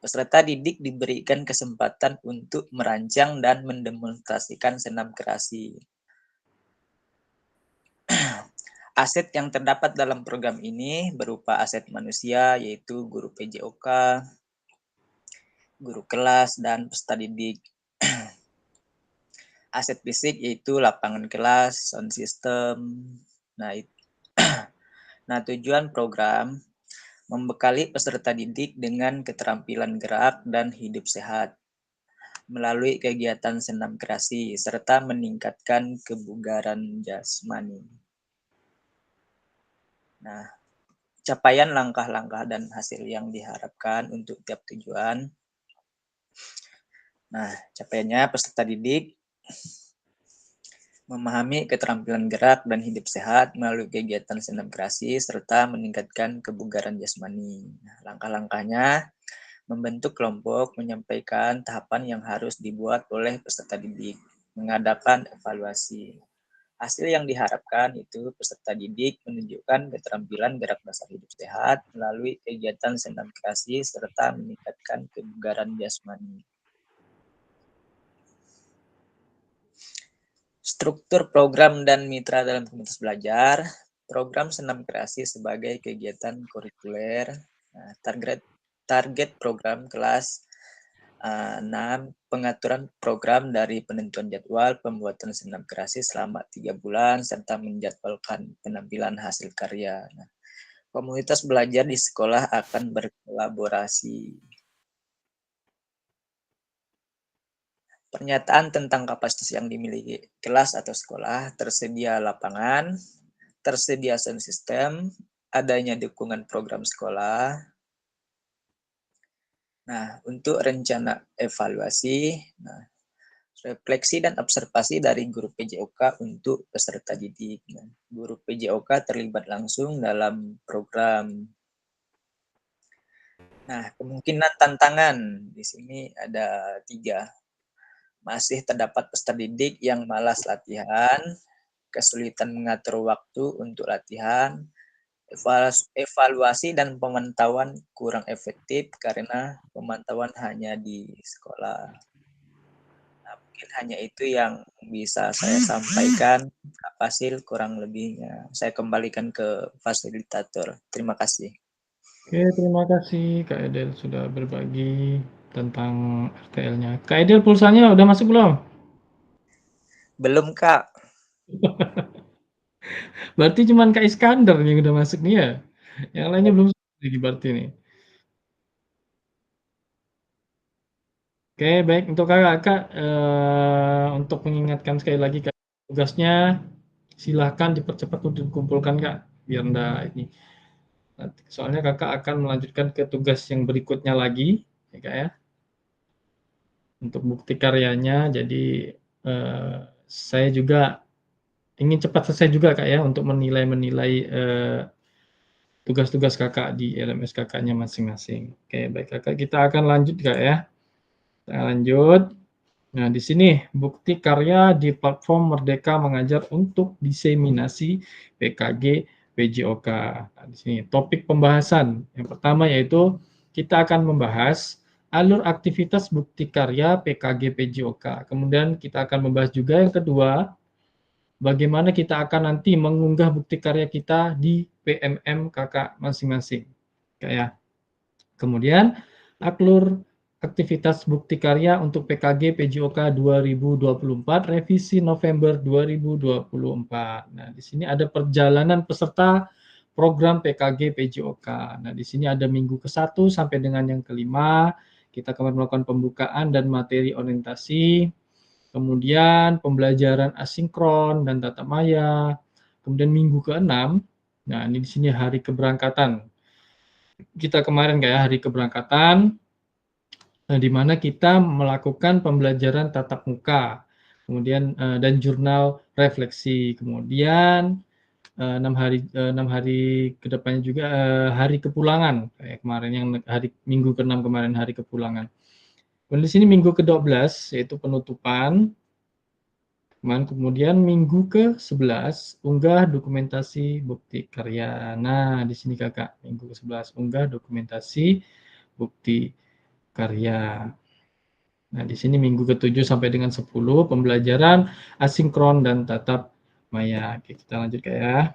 peserta didik diberikan kesempatan untuk merancang dan mendemonstrasikan senam kreasi. Aset yang terdapat dalam program ini berupa aset manusia, yaitu guru PJOK, guru kelas, dan peserta didik. Aset fisik yaitu lapangan kelas, sound system. Nah, tujuan program membekali peserta didik dengan keterampilan gerak dan hidup sehat melalui kegiatan senam kreasi serta meningkatkan kebugaran jasmani. Nah, capaian langkah-langkah dan hasil yang diharapkan untuk tiap tujuan. Nah, capaiannya peserta didik memahami keterampilan gerak dan hidup sehat melalui kegiatan senam kreasi serta meningkatkan kebugaran jasmani. Nah, langkah-langkahnya membentuk kelompok, menyampaikan tahapan yang harus dibuat oleh peserta didik, mengadakan evaluasi. Hasil yang diharapkan itu peserta didik menunjukkan keterampilan gerak dasar hidup sehat melalui kegiatan senam kreasi serta meningkatkan kebugaran jasmani. Struktur program dan mitra dalam komunitas belajar. Program senam kreasi sebagai kegiatan kurikuler. Nah, target program kelas 6, pengaturan program dari penentuan jadwal pembuatan senam kreasi selama 3 bulan serta menjadwalkan penampilan hasil karya. Nah, komunitas belajar di sekolah akan berkolaborasi. Pernyataan tentang kapasitas yang dimiliki kelas atau sekolah, tersedia lapangan, tersedia sound system, adanya dukungan program sekolah. Nah, untuk rencana evaluasi, refleksi dan observasi dari guru PJOK untuk peserta didik. Nah, guru PJOK terlibat langsung dalam program. Nah, kemungkinan tantangan di sini ada 3. Masih terdapat peserta didik yang malas latihan, kesulitan mengatur waktu untuk latihan, evaluasi dan pemantauan kurang efektif karena pemantauan hanya di sekolah. Nah, mungkin hanya itu yang bisa saya sampaikan. Hasil kurang lebihnya saya kembalikan ke fasilitator. Terima kasih. Oke, terima kasih Kak Edel sudah berbagi tentang RTL-nya. Kak Edel, pulsanya udah masuk belum? Belum, Kak. Berarti cuman Kak Iskandar yang udah masuk nih ya? Yang lainnya belum lagi berarti nih. Oke, baik. Untuk kakak, untuk mengingatkan sekali lagi Kak, tugasnya silahkan dipercepat untuk dikumpulkan Kak, biar enggak ini. Soalnya kakak akan melanjutkan ke tugas yang berikutnya lagi, ya Kak ya. Untuk bukti karyanya, jadi saya juga ingin cepat selesai juga Kak ya, untuk menilai tugas-tugas kakak di LMS kakaknya masing-masing. Oke, baik Kakak, kita akan lanjut Kak ya. Kita lanjut. Nah, di sini bukti karya di platform Merdeka Mengajar untuk diseminasi PKG PJOK. Nah, di sini topik pembahasan. Yang pertama yaitu kita akan membahas alur aktivitas bukti karya PKG PJOK. Kemudian kita akan membahas juga yang kedua, bagaimana kita akan nanti mengunggah bukti karya kita di PMM kakak masing-masing. Kayak kemudian alur aktivitas bukti karya untuk PKG PJOK 2024 revisi November 2024. Nah, di sini ada perjalanan peserta program PKG PJOK. Nah, di sini ada minggu ke-1 sampai dengan yang ke-5. Kita kemarin melakukan pembukaan dan materi orientasi. Kemudian pembelajaran asinkron dan tatap maya. Kemudian minggu ke-6. Nah, ini di sini hari keberangkatan. Kita kemarin kayak hari keberangkatan. di mana kita melakukan pembelajaran tatap muka, kemudian dan jurnal refleksi, kemudian 6 hari ke depannya juga hari kepulangan kayak kemarin yang hari minggu ke-6 kemarin hari kepulangan. Kemudian di sini minggu ke-12 yaitu penutupan. Kemudian minggu ke-11 unggah dokumentasi bukti karya. Nah, di sini Kakak minggu ke-11 unggah dokumentasi bukti karya. Nah, di sini minggu ke-7 sampai dengan 10 pembelajaran asinkron dan tatap maya. Oke, kita lanjut ya.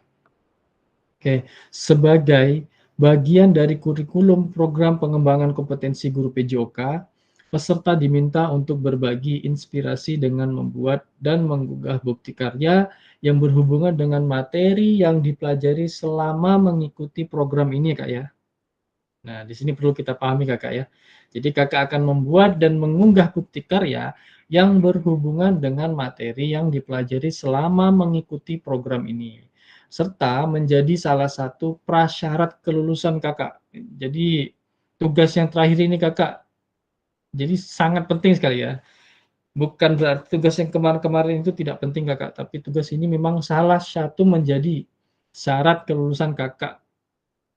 Oke, sebagai bagian dari kurikulum program pengembangan kompetensi guru PJOK, peserta diminta untuk berbagi inspirasi dengan membuat dan mengunggah bukti karya yang berhubungan dengan materi yang dipelajari selama mengikuti program ini, Kak ya. Nah, di sini perlu kita pahami, Kakak ya. Jadi Kakak akan membuat dan mengunggah bukti karya yang berhubungan dengan materi yang dipelajari selama mengikuti program ini, serta menjadi salah satu prasyarat kelulusan Kakak. Jadi tugas yang terakhir ini Kakak, jadi sangat penting sekali ya. Bukan berarti tugas yang kemarin-kemarin itu tidak penting Kakak, tapi tugas ini memang salah satu menjadi syarat kelulusan Kakak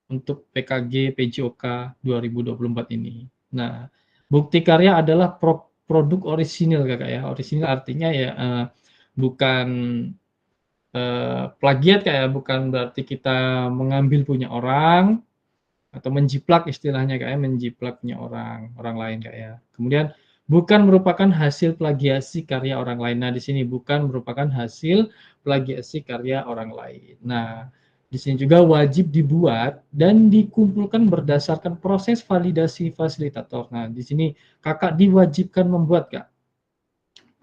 untuk PKG PJOK 2024 ini. Nah, bukti karya adalah produk orisinil Kakak ya. Orisinil artinya ya bukan plagiat kayak bukan berarti kita mengambil punya orang atau menjiplak istilahnya kayak menjiplak punya orang lain kayak. Kemudian bukan merupakan hasil plagiasi karya orang lain. Nah, di sini bukan merupakan hasil plagiasi karya orang lain. Nah, di sini juga wajib dibuat dan dikumpulkan berdasarkan proses validasi fasilitator. Nah, di sini Kakak diwajibkan membuat, Kak.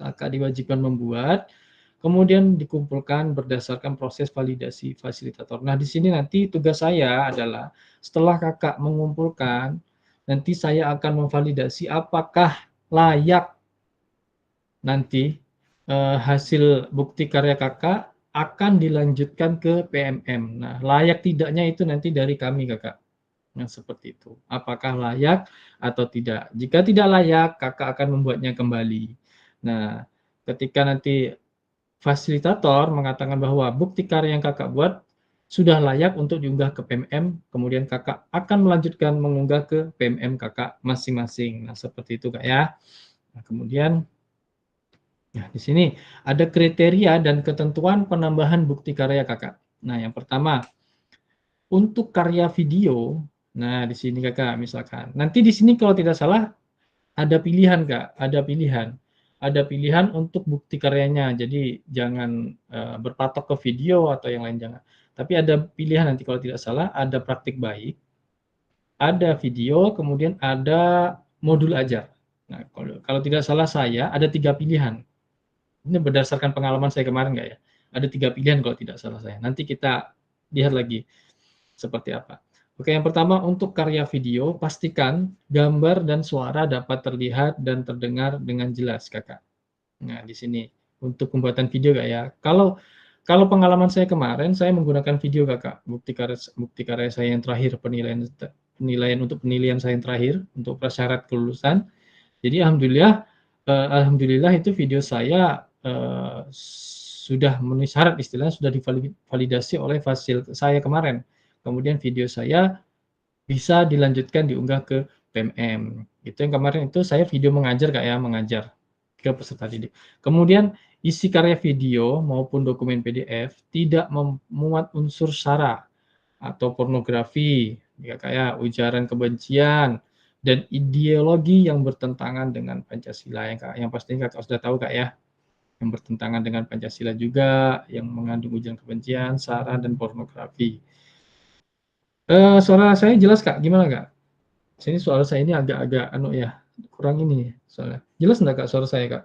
Kakak diwajibkan membuat, kemudian dikumpulkan berdasarkan proses validasi fasilitator. Nah, di sini nanti tugas saya adalah setelah Kakak mengumpulkan, nanti saya akan memvalidasi apakah layak nanti hasil bukti karya Kakak akan dilanjutkan ke PMM. Nah, layak tidaknya itu nanti dari kami, Kakak. Nah, seperti itu. Apakah layak atau tidak? Jika tidak layak, Kakak akan membuatnya kembali. Nah, ketika nanti fasilitator mengatakan bahwa bukti karya yang Kakak buat sudah layak untuk diunggah ke PMM, kemudian Kakak akan melanjutkan mengunggah ke PMM Kakak masing-masing. Nah, seperti itu, Kak ya. Nah, kemudian nah, di sini ada kriteria dan ketentuan penambahan bukti karya Kakak. Nah, yang pertama, untuk karya video, nah di sini Kakak misalkan. Nanti di sini kalau tidak salah ada pilihan Kak, ada pilihan. Ada pilihan untuk bukti karyanya. Jadi jangan berpatok ke video atau yang lain jangan. Tapi ada pilihan nanti kalau tidak salah ada praktik baik, ada video, kemudian ada modul ajar. Nah, kalau tidak salah saya ada 3 pilihan. Ini berdasarkan pengalaman saya kemarin nggak ya? Ada 3 pilihan kalau tidak salah saya. Nanti kita lihat lagi seperti apa. Oke, yang pertama untuk karya video, pastikan gambar dan suara dapat terlihat dan terdengar dengan jelas, Kakak. Nah, di sini untuk pembuatan video Kak ya. Kalau pengalaman saya kemarin, saya menggunakan video Kakak. Bukti karya saya yang terakhir, penilaian saya yang terakhir untuk prasyarat kelulusan. Jadi alhamdulillah itu video saya sudah memenuhi syarat istilahnya sudah divalidasi oleh fasil saya kemarin. Kemudian video saya bisa dilanjutkan diunggah ke PMM. Itu yang kemarin itu saya video mengajar Kak ya, mengajar ke peserta didik. Kemudian isi karya video maupun dokumen PDF tidak memuat unsur sara atau pornografi, ya kayak ujaran kebencian dan ideologi yang bertentangan dengan Pancasila yang pastinya Kakak sudah tahu Kak ya, yang bertentangan dengan Pancasila juga, yang mengandung ujaran kebencian, sara dan pornografi. Suara saya jelas Kak, gimana Kak? Sini suara saya ini agak-agak ya, kurang ini soalnya. Jelas enggak Kak suara saya Kak?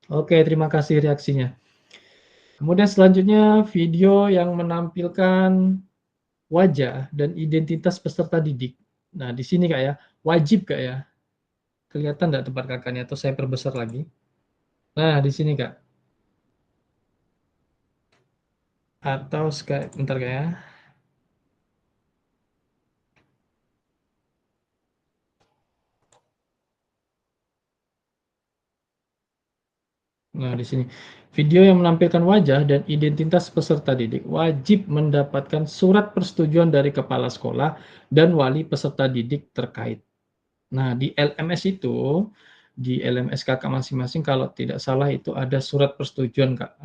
Oke, terima kasih reaksinya. Kemudian selanjutnya video yang menampilkan wajah dan identitas peserta didik. Nah, di sini Kak ya, wajib Kak ya. Kelihatan enggak tempat Kakaknya atau saya perbesar lagi? Nah, di sini Kak. Atau bentar Kak ya. Nah, di sini video yang menampilkan wajah dan identitas peserta didik wajib mendapatkan surat persetujuan dari kepala sekolah dan wali peserta didik terkait. Nah, di LMS itu, di LMS kakak masing-masing kalau tidak salah itu ada surat persetujuan Kak,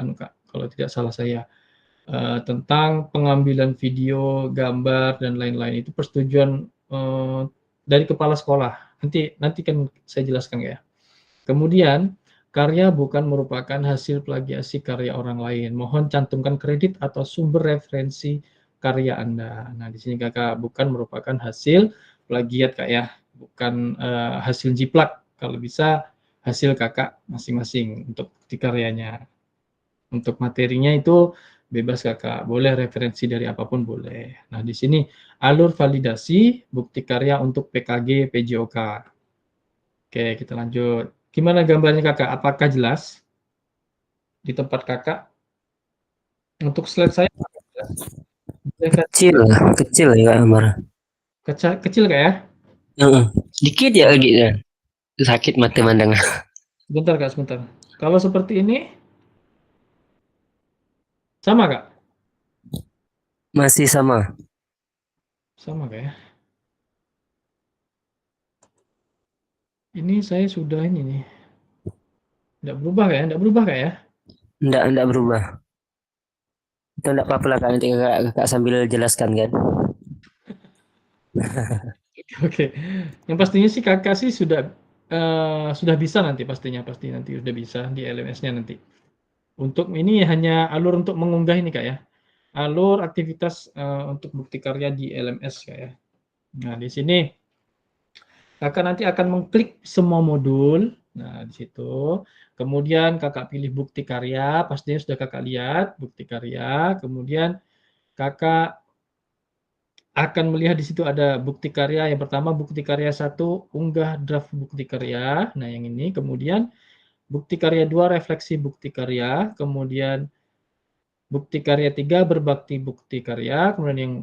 kalau tidak salah saya. Tentang pengambilan video, gambar, dan lain-lain. Itu persetujuan dari kepala sekolah. Nanti kan saya jelaskan ya. Kemudian, karya bukan merupakan hasil plagiasi karya orang lain. Mohon cantumkan kredit atau sumber referensi karya Anda. Nah, di sini kakak bukan merupakan hasil plagiat Kak ya. Bukan hasil jiplak. Kalau bisa hasil kakak masing-masing untuk bukti karyanya. Untuk materinya itu bebas kakak, boleh referensi dari apapun boleh. Nah, di sini alur validasi bukti karya untuk PKG PJOK. Oke, kita lanjut. Gimana gambarnya kakak? Apakah jelas di tempat kakak? Untuk slide saya kecil ya gambar. Kecil kak ya? Dikit ya gitu. Sakit mata mandang. Sebentar kak, sebentar. Kalau seperti ini sama kak? Masih sama. Sama kak ya? Ini saya sudah ini nih. Enggak berubah kak ya? Enggak berubah kak ya? Enggak berubah. Itu enggak apa-apa lah kak, nanti kakak sambil jelaskan kan. Oke. Yang pastinya sih kakak sih sudah bisa nanti pasti nanti sudah bisa di LMS-nya nanti. Untuk ini hanya alur untuk mengunggah ini kak ya. Alur aktivitas untuk bukti karya di LMS kak ya. Nah, di sini kakak nanti akan mengklik semua modul. Nah, di situ. Kemudian kakak pilih bukti karya, pastinya sudah kakak lihat bukti karya. Kemudian kakak akan melihat di situ ada bukti karya. Yang pertama bukti karya 1, unggah draft bukti karya. Nah, yang ini. Kemudian bukti karya 2, refleksi bukti karya. Kemudian bukti karya 3, berbakti bukti karya. Kemudian yang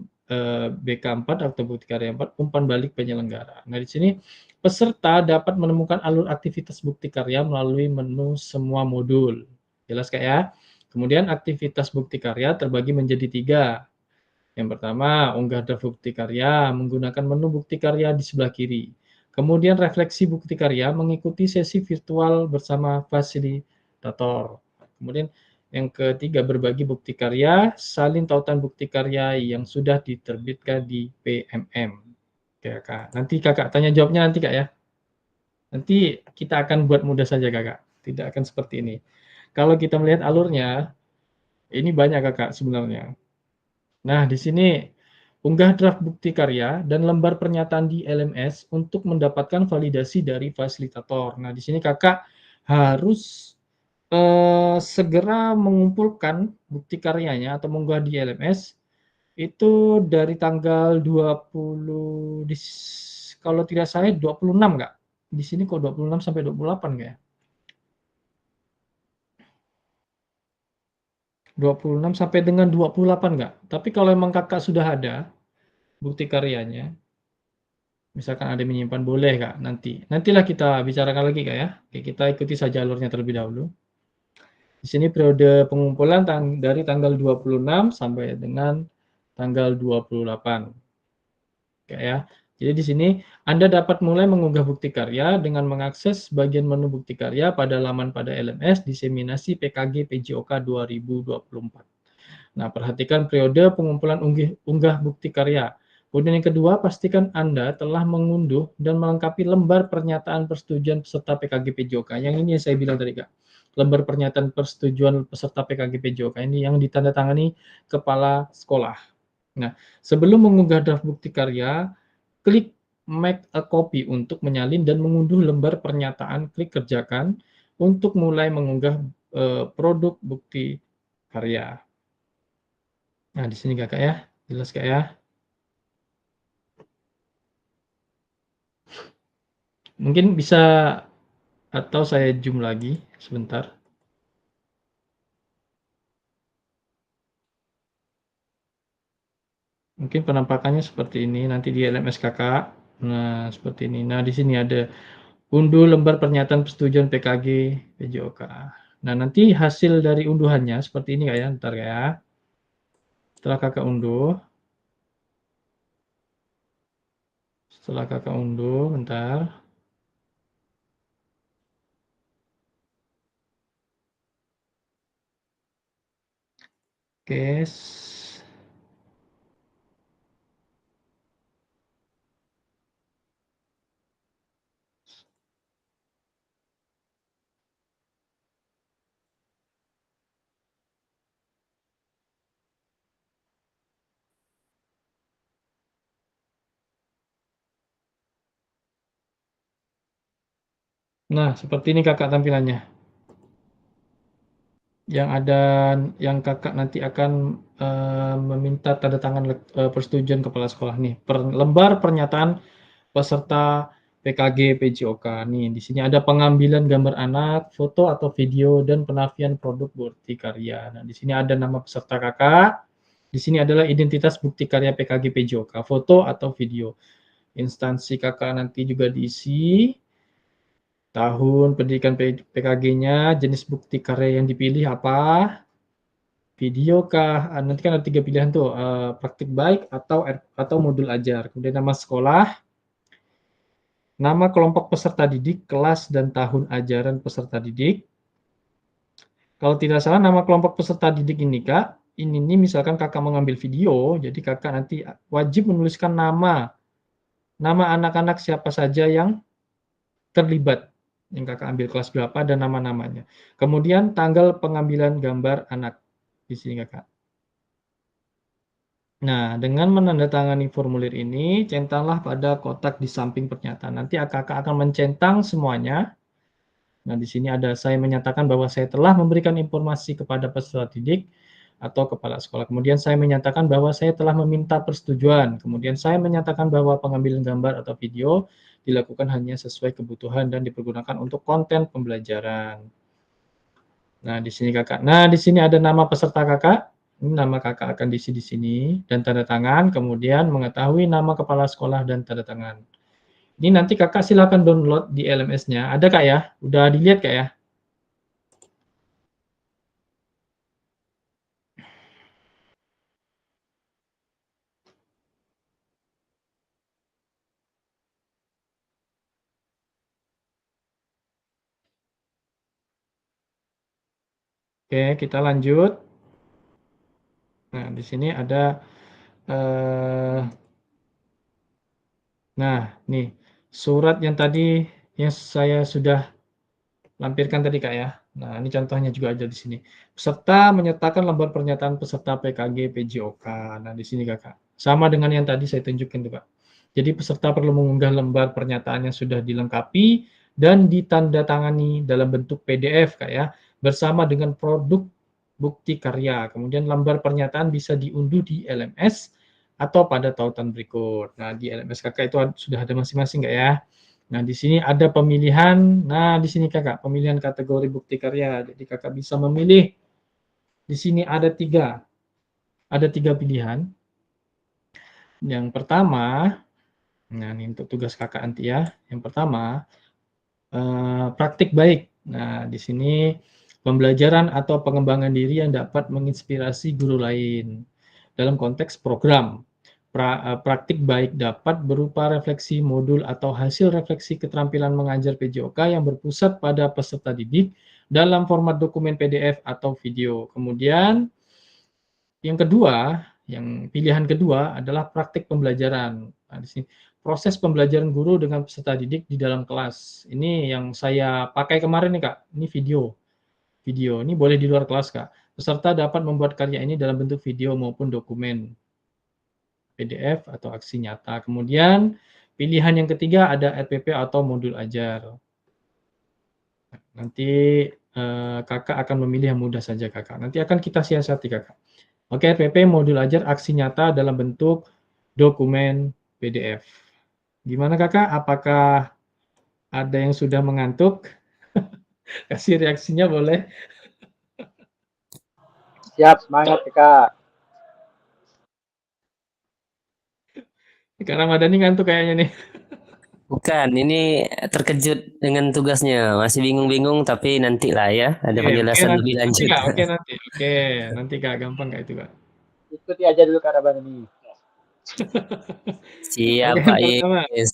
BK4 atau bukti karya 4, umpan balik penyelenggara. Nah, di sini peserta dapat menemukan alur aktivitas bukti karya melalui menu semua modul. Jelas Kak ya? Kemudian aktivitas bukti karya terbagi menjadi 3. Yang pertama, unggah draft bukti karya menggunakan menu bukti karya di sebelah kiri. Kemudian refleksi bukti karya mengikuti sesi virtual bersama fasilitator. Kemudian yang ketiga, berbagi bukti karya, salin tautan bukti karya yang sudah diterbitkan di PMM. Oke, Kak. Nanti kakak tanya jawabnya nanti Kak ya. Nanti kita akan buat mudah saja kakak. Tidak akan seperti ini. Kalau kita melihat alurnya, ini banyak kakak sebenarnya. Nah, di sini unggah draft bukti karya dan lembar pernyataan di LMS untuk mendapatkan validasi dari fasilitator. Nah, di sini kakak harus segera mengumpulkan bukti karyanya atau mengunggah di LMS itu dari tanggal 20 kalau tidak salah 26 enggak? Di sini kok 26 sampai 28 enggak ya? 26 sampai dengan 28 enggak? Tapi kalau memang kakak sudah ada bukti karyanya, misalkan ada menyimpan, boleh Kak nantilah kita bicarakan lagi Kak ya. Oke, kita ikuti saja alurnya terlebih dahulu. Di sini periode pengumpulan dari tanggal 26 sampai dengan tanggal 28. Oke ya. Jadi di sini Anda dapat mulai mengunggah bukti karya dengan mengakses bagian menu bukti karya pada laman pada LMS diseminasi PKG PJOK 2024. Nah, perhatikan periode pengumpulan unggah bukti karya. Kemudian yang kedua, pastikan Anda telah mengunduh dan melengkapi lembar pernyataan persetujuan peserta PKG PJOK. Yang ini yang saya bilang tadi Kak. Lembar pernyataan persetujuan peserta PKG PJOK ini yang ditandatangani kepala sekolah. Nah, sebelum mengunggah draft bukti karya, klik make a copy untuk menyalin dan mengunduh lembar pernyataan, klik kerjakan untuk mulai mengunggah produk bukti karya. Nah, di sini Kakak ya, jelas Kak ya. Mungkin bisa atau saya zoom lagi sebentar. Mungkin penampakannya seperti ini nanti di LMS Kakak. Nah, seperti ini. Nah, di sini ada unduh lembar pernyataan persetujuan PKG PJOK. Nah, nanti hasil dari unduhannya seperti ini Kak ya, ntar ya. Setelah Kakak unduh, bentar. Oke. Nah, seperti ini Kakak tampilannya. Yang Kakak nanti akan meminta tanda tangan persetujuan kepala sekolah nih. Lembar pernyataan peserta PKG PJOK. Nih, di sini ada pengambilan gambar anak, foto atau video dan penafian produk bukti karya. Nah, di sini ada nama peserta Kakak. Di sini adalah identitas bukti karya PKG PJOK, foto atau video. Instansi Kakak nanti juga diisi. Tahun pendidikan PKG-nya, jenis bukti karya yang dipilih apa, video kah, nanti kan ada 3 pilihan tuh, praktik baik atau modul ajar. Kemudian nama sekolah, nama kelompok peserta didik, kelas dan tahun ajaran peserta didik. Kalau tidak salah nama kelompok peserta didik ini Kak, ini nih misalkan Kakak mengambil video, jadi Kakak nanti wajib menuliskan nama anak-anak siapa saja yang terlibat, yang Kakak ambil kelas berapa dan nama-namanya. Kemudian tanggal pengambilan gambar anak di sini Kakak. Nah, dengan menandatangani formulir ini, centanglah pada kotak di samping pernyataan. Nanti Kakak akan mencentang semuanya. Nah, di sini ada saya menyatakan bahwa saya telah memberikan informasi kepada peserta didik atau kepala sekolah. Kemudian saya menyatakan bahwa saya telah meminta persetujuan. Kemudian saya menyatakan bahwa pengambilan gambar atau video dilakukan hanya sesuai kebutuhan dan dipergunakan untuk konten pembelajaran. Nah, di sini Kakak. Nah, di sini ada nama peserta Kakak. Ini nama Kakak akan diisi di sini dan tanda tangan, kemudian mengetahui nama kepala sekolah dan tanda tangan. Ini nanti Kakak silakan download di LMS-nya. Ada Kak ya? Udah dilihat Kak ya? Oke, kita lanjut. Nah, di sini ada nah, nih surat yang tadi yang saya sudah lampirkan tadi Kak ya. Nah, ini contohnya juga ada di sini. Peserta menyertakan lembar pernyataan peserta PKG PJOK. Nah, di sini Kakak. Sama dengan yang tadi saya tunjukkan tuh Kak. Jadi peserta perlu mengunggah lembar pernyataan yang sudah dilengkapi dan ditandatangani dalam bentuk PDF Kak ya, bersama dengan produk bukti karya. Kemudian lembar pernyataan bisa diunduh di LMS atau pada tautan berikut. Nah, di LMS Kakak itu sudah ada masing-masing Kak ya. Nah, di sini ada pemilihan. Nah, di sini Kakak, pemilihan kategori bukti karya. Jadi Kakak bisa memilih. Di sini ada tiga pilihan. Yang pertama, nah ini untuk tugas Kakak nanti ya. Yang pertama, praktik baik. Nah, di sini pembelajaran atau pengembangan diri yang dapat menginspirasi guru lain dalam konteks program. Praktik baik dapat berupa refleksi modul atau hasil refleksi keterampilan mengajar PJOK yang berpusat pada peserta didik dalam format dokumen PDF atau video. Kemudian yang kedua, yang pilihan kedua adalah praktik pembelajaran. Nah, di sini proses pembelajaran guru dengan peserta didik di dalam kelas. Ini yang saya pakai kemarin nih Kak. Ini video. Video ini boleh di luar kelas Kak. Peserta dapat membuat karya ini dalam bentuk video maupun dokumen PDF atau aksi nyata. Kemudian pilihan yang ketiga ada RPP atau modul ajar. Nanti Kakak akan memilih yang mudah saja Kakak. Nanti akan kita siasati Kakak. Oke, RPP modul ajar aksi nyata dalam bentuk dokumen PDF. Gimana Kakak? Apakah ada yang sudah mengantuk? Kasih reaksinya boleh. Siap, semangat Kak. Kak Ramadhani ngantuk kayaknya nih. Bukan, ini terkejut dengan tugasnya. Masih bingung-bingung, tapi nanti lah ya, ada Oke, penjelasan nanti, lebih nanti lanjut. Kak, nanti. Nanti Kak, gampang Kak itu Kak. Ikuti aja dulu Kak Rabani ini. Siap, Oke, Pak yang pertama. Is.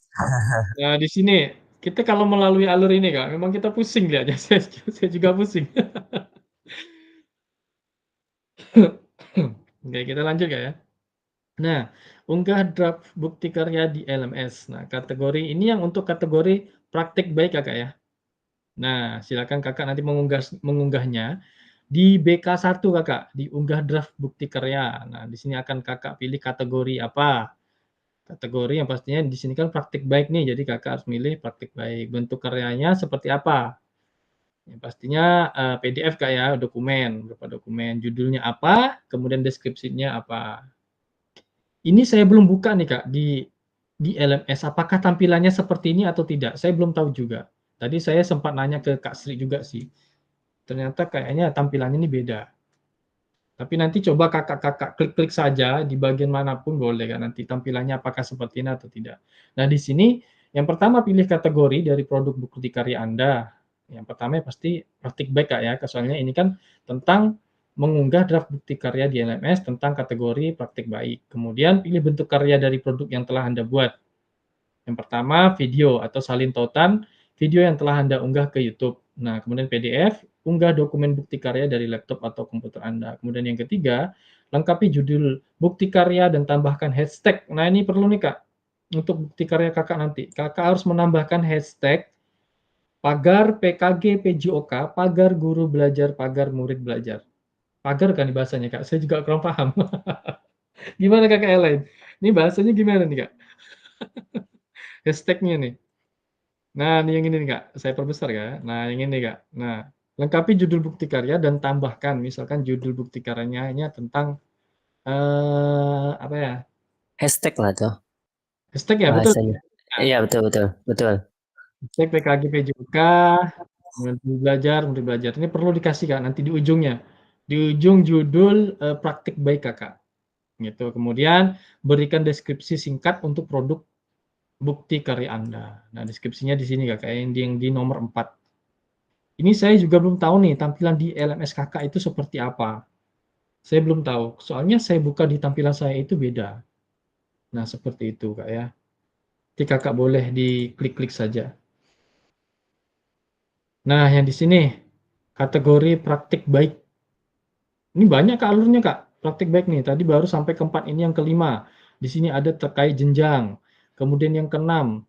Nah, di sini kita kalau melalui alur ini Kak, memang kita pusing lihatnya. Saya juga pusing. Oke, kita lanjut Kak ya. Nah, unggah draft bukti karya di LMS. Nah, kategori ini yang untuk kategori praktik baik Kakak ya. Nah, silakan Kakak nanti mengunggahnya di BK1 Kakak, diunggah draft bukti karya. Nah, di sini akan Kakak pilih kategori apa? Kategori yang pastinya di sini kan praktik baik nih, jadi Kakak harus milih praktik baik. Bentuk karyanya seperti apa? Yang pastinya PDF Kak ya, dokumen, berupa dokumen. Judulnya apa, kemudian deskripsinya apa. Ini saya belum buka nih Kak di LMS, apakah tampilannya seperti ini atau tidak? Saya belum tahu juga. Tadi saya sempat nanya ke Kak Sri juga sih. Ternyata kayaknya tampilannya ini beda. Tapi nanti coba kakak-kakak klik-klik saja di bagian manapun boleh kan nanti tampilannya apakah seperti ini atau tidak. Nah di sini yang pertama pilih kategori dari produk bukti karya Anda. Yang pertama ya pasti praktik baik Kak ya, soalnya ini kan tentang mengunggah draft bukti karya di LMS tentang kategori praktik baik. Kemudian pilih bentuk karya dari produk yang telah Anda buat. Yang pertama video atau salin tautan video yang telah Anda unggah ke YouTube. Nah, kemudian PDF, unggah dokumen bukti karya dari laptop atau komputer Anda. Kemudian yang ketiga, lengkapi judul bukti karya dan tambahkan hashtag. Nah, ini perlu nih Kak, untuk bukti karya Kakak nanti. Kakak harus menambahkan hashtag pagar PKG PJOK, pagar guru belajar, pagar murid belajar. Pagar kan di bahasanya Kak, saya juga kurang paham. Gimana Kakak yang lain? Ini bahasanya gimana nih Kak? Hashtagnya nih. Nah, ini yang ini nih, Kak. Saya perbesar ya. Nah, yang ini, Kak. Nah, lengkapi judul bukti karya dan tambahkan misalkan judul bukti karyanya tentang apa ya? Hashtag lah tuh Hashtag ya, betul. bahasanya. Nah, Iya, betul, betul, betul. hashtag PKG PJOK, murid belajar. Ini perlu dikasih Kak nanti di ujungnya. Di ujung judul praktik baik Kakak. Gitu. Kemudian berikan deskripsi singkat untuk produk bukti karya Anda. Nah, deskripsinya di sini Kak, yang di nomor 4. Ini saya juga belum tahu nih tampilan di LMS Kakak itu seperti apa. Saya belum tahu. Soalnya saya buka di tampilan saya itu beda. Nah, seperti itu Kak ya. Jadi Kakak boleh diklik-klik saja. Nah, yang di sini kategori praktik baik. Ini banyak Kak alurnya Kak. Praktik baik nih. Tadi baru sampai keempat, ini yang kelima. Di sini ada terkait jenjang. Kemudian yang keenam,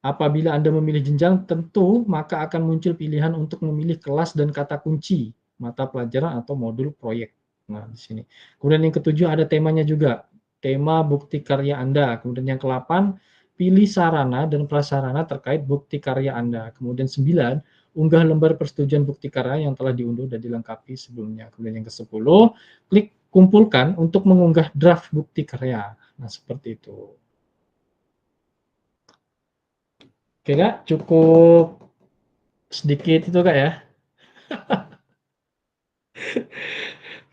apabila Anda memilih jenjang, tentu maka akan muncul pilihan untuk memilih kelas dan kata kunci, mata pelajaran atau modul proyek. Nah, di sini. Kemudian yang ketujuh ada temanya juga, tema bukti karya Anda. Kemudian yang ke-8, pilih sarana dan prasarana terkait bukti karya Anda. Kemudian 9, unggah lembar persetujuan bukti karya yang telah diunduh dan dilengkapi sebelumnya. Kemudian yang ke-10, klik kumpulkan untuk mengunggah draft bukti karya. Nah, seperti itu. Oke Kak, cukup sedikit itu Kak ya.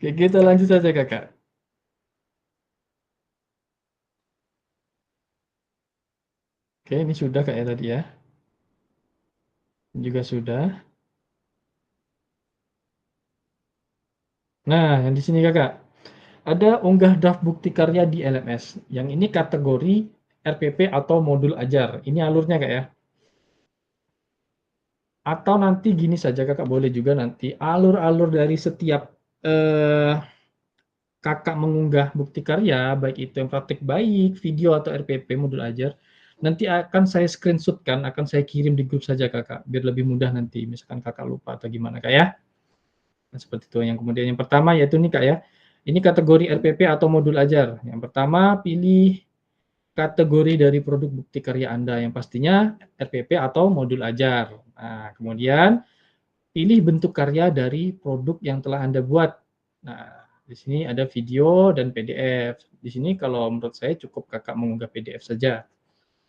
Oke, kita lanjut saja Kakak. Oke, ini sudah Kak ya tadi ya. Ini juga sudah. Nah, yang di sini Kakak. Ada unggah draft bukti karya di LMS. Yang ini kategori RPP atau modul ajar. Ini alurnya Kak ya. Atau nanti gini saja Kakak, boleh juga nanti alur-alur dari setiap Kakak mengunggah bukti karya, baik itu yang praktik baik, video atau RPP modul ajar, nanti akan saya screenshotkan, akan saya kirim di grup saja Kakak, biar lebih mudah nanti, misalkan Kakak lupa atau gimana Kak ya. Nah, seperti itu. Yang kemudian yang pertama yaitu ini Kak ya, ini kategori RPP atau modul ajar. Yang pertama pilih kategori dari produk bukti karya Anda, yang pastinya RPP atau modul ajar. Nah, kemudian pilih bentuk karya dari produk yang telah Anda buat. Nah, di sini ada video dan PDF. Di sini kalau menurut saya cukup Kakak mengunggah PDF saja.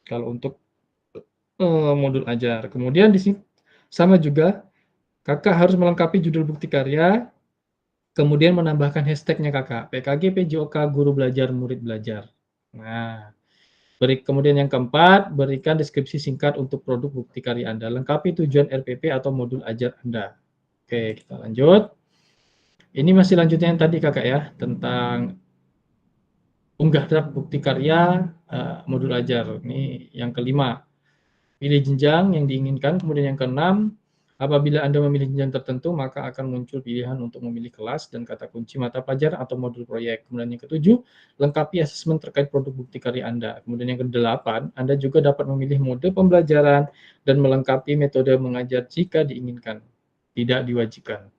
Kalau untuk modul ajar. Kemudian di sini sama juga Kakak harus melengkapi judul bukti karya, kemudian menambahkan hashtagnya Kakak, PKG PJOK guru belajar murid belajar. Nah, Kemudian yang keempat, berikan deskripsi singkat untuk produk bukti karya Anda. Lengkapi tujuan RPP atau modul ajar Anda. Oke, kita lanjut. Ini masih lanjutnya yang tadi kakak ya, tentang unggah draft bukti karya modul ajar. Ini yang kelima. Pilih jenjang yang diinginkan. Kemudian yang keenam, apabila Anda memilih jenjang tertentu, maka akan muncul pilihan untuk memilih kelas dan kata kunci mata pelajaran atau modul proyek. Kemudian yang ketujuh, lengkapi asesmen terkait produk bukti karya Anda. Kemudian yang kedelapan, Anda juga dapat memilih mode pembelajaran dan melengkapi metode mengajar jika diinginkan. Tidak diwajibkan.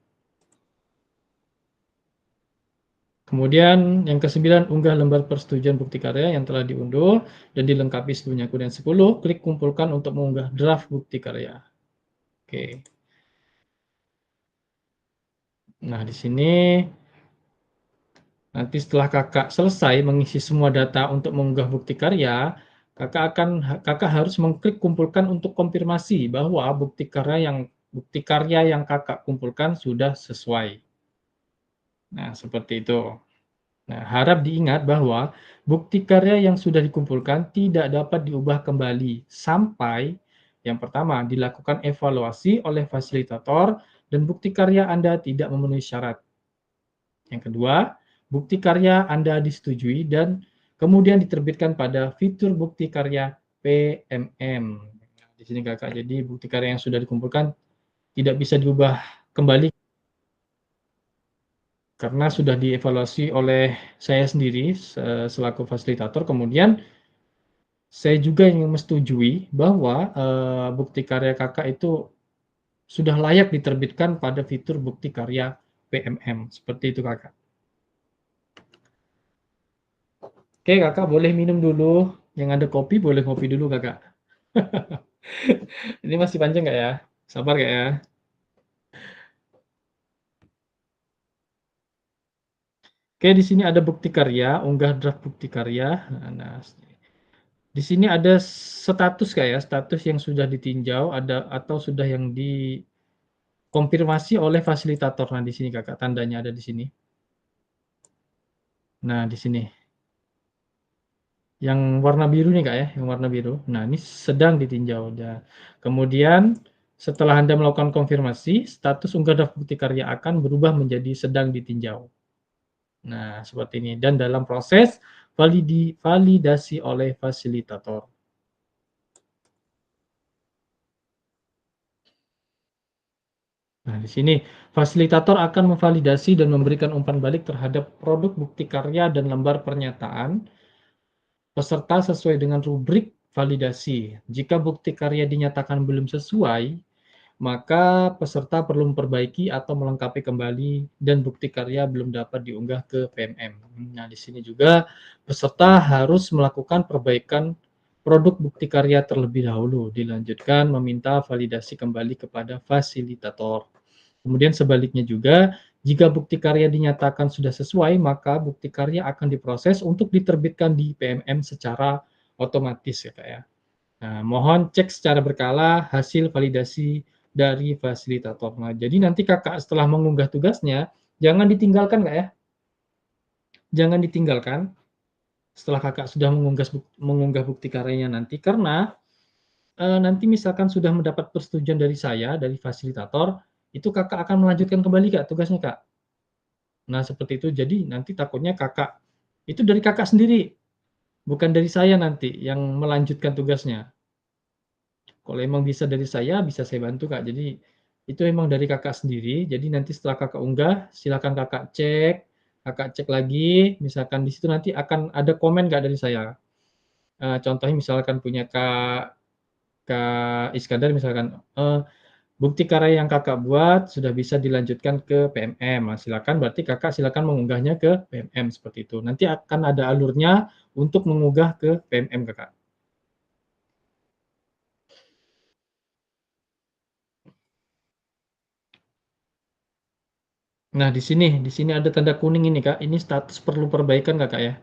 Kemudian yang ke-9, unggah lembar persetujuan bukti karya yang telah diunduh dan dilengkapi sebelumnya. Kemudian 10, klik kumpulkan untuk mengunggah draft bukti karya. Oke. Nah, di sini nanti setelah kakak selesai mengisi semua data untuk mengunggah bukti karya, kakak harus mengklik kumpulkan untuk konfirmasi bahwa bukti karya yang kakak kumpulkan sudah sesuai. Nah, seperti itu. Nah, harap diingat bahwa bukti karya yang sudah dikumpulkan tidak dapat diubah kembali sampai yang pertama dilakukan evaluasi oleh fasilitator dan bukti karya Anda tidak memenuhi syarat. Yang kedua, bukti karya Anda disetujui dan kemudian diterbitkan pada fitur bukti karya PMM. Di sini kakak, jadi bukti karya yang sudah dikumpulkan tidak bisa diubah kembali karena sudah dievaluasi oleh saya sendiri selaku fasilitator. Kemudian saya juga ingin menyetujui bahwa bukti karya kakak itu sudah layak diterbitkan pada fitur bukti karya PMM. Seperti itu kakak. Oke kakak, boleh minum dulu. Yang ada kopi boleh kopi dulu kakak. Ini masih panjang nggak ya? Sabar nggak ya? Oke, di sini ada bukti karya, unggah draft bukti karya. Nah, di sini ada status kayak status yang sudah ditinjau ada atau sudah yang dikonfirmasi oleh fasilitator. Nah, di sini kakak tandanya ada di sini. Nah, di sini. Yang warna biru nih kak ya, yang warna biru. Nah, ini sedang ditinjau. Ya. Kemudian setelah Anda melakukan konfirmasi, status unggah draft bukti karya akan berubah menjadi sedang ditinjau. Nah, seperti ini. Dan dalam proses validasi oleh fasilitator. Nah, di sini fasilitator akan memvalidasi dan memberikan umpan balik terhadap produk bukti karya dan lembar pernyataan peserta sesuai dengan rubrik validasi. Jika bukti karya dinyatakan belum sesuai, maka peserta perlu memperbaiki atau melengkapi kembali dan bukti karya belum dapat diunggah ke PMM. Nah, di sini juga peserta harus melakukan perbaikan produk bukti karya terlebih dahulu, dilanjutkan meminta validasi kembali kepada fasilitator. Kemudian sebaliknya juga, jika bukti karya dinyatakan sudah sesuai, maka bukti karya akan diproses untuk diterbitkan di PMM secara otomatis ya Kak ya. Nah, mohon cek secara berkala hasil validasi dari fasilitator. Nah, jadi nanti kakak setelah mengunggah tugasnya, jangan ditinggalkan Kak ya. Jangan ditinggalkan setelah kakak sudah mengunggah bukti karyanya nanti, karena nanti misalkan sudah mendapat persetujuan dari saya, dari fasilitator, itu kakak akan melanjutkan kembali Kak tugasnya Kak. Nah, seperti itu. Jadi nanti takutnya kakak, itu dari kakak sendiri, bukan dari saya nanti yang melanjutkan tugasnya. Kalau emang bisa dari saya, bisa saya bantu Kak. Jadi itu emang dari kakak sendiri. Jadi nanti setelah kakak unggah, silakan kakak cek lagi. Misalkan di situ nanti akan ada komen Kak dari saya. Contohnya misalkan punya Kak Iskandar misalkan, bukti karya yang kakak buat sudah bisa dilanjutkan ke PMM. Nah, silakan berarti kakak silakan mengunggahnya ke PMM seperti itu. Nanti akan ada alurnya untuk mengunggah ke PMM kakak. Nah, di sini ada tanda kuning ini Kak. Ini status perlu perbaikan Kakak ya.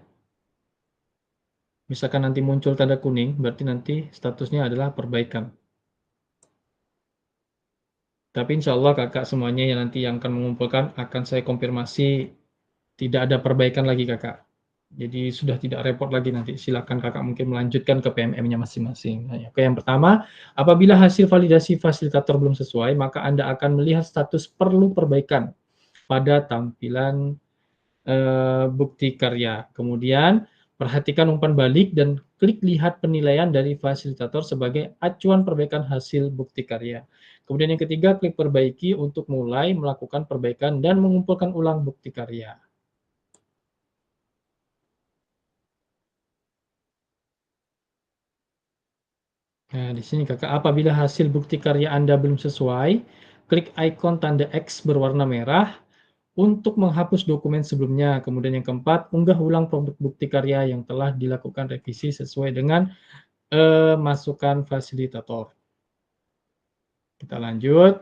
Misalkan nanti muncul tanda kuning, berarti nanti statusnya adalah perbaikan. Tapi insya Allah Kakak semuanya yang nanti yang akan mengumpulkan akan saya konfirmasi tidak ada perbaikan lagi Kakak. Jadi sudah tidak repot lagi nanti. Silakan kakak mungkin melanjutkan ke PMM-nya masing-masing. Nah, oke, yang pertama, apabila hasil validasi fasilitator belum sesuai, maka Anda akan melihat status perlu perbaikan pada tampilan bukti karya. Kemudian, perhatikan umpan balik dan klik lihat penilaian dari fasilitator sebagai acuan perbaikan hasil bukti karya. Kemudian yang ketiga, klik perbaiki untuk mulai melakukan perbaikan dan mengumpulkan ulang bukti karya. Nah, di sini kakak, apabila hasil bukti karya Anda belum sesuai, klik ikon tanda X berwarna merah untuk menghapus dokumen sebelumnya. Kemudian yang keempat, unggah ulang produk bukti karya yang telah dilakukan revisi sesuai dengan masukan fasilitator. Kita lanjut.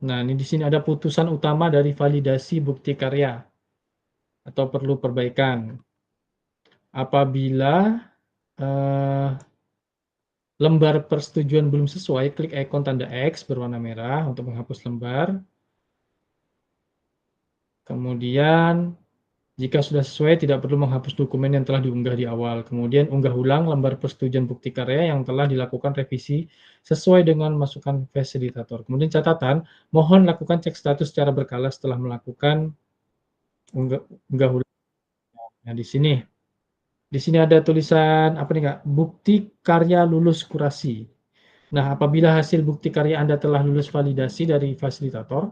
Nah, ini di sini ada putusan utama dari validasi bukti karya atau perlu perbaikan. Apabila lembar persetujuan belum sesuai, klik ikon tanda X berwarna merah untuk menghapus lembar. Kemudian, jika sudah sesuai, tidak perlu menghapus dokumen yang telah diunggah di awal. Kemudian, unggah ulang lembar persetujuan bukti karya yang telah dilakukan revisi sesuai dengan masukan fasilitator. Kemudian catatan, mohon lakukan cek status secara berkala setelah melakukan unggah ulang. Nah, di sini ada tulisan apa nih Kak? Bukti karya lulus kurasi. Nah, apabila hasil bukti karya Anda telah lulus validasi dari fasilitator,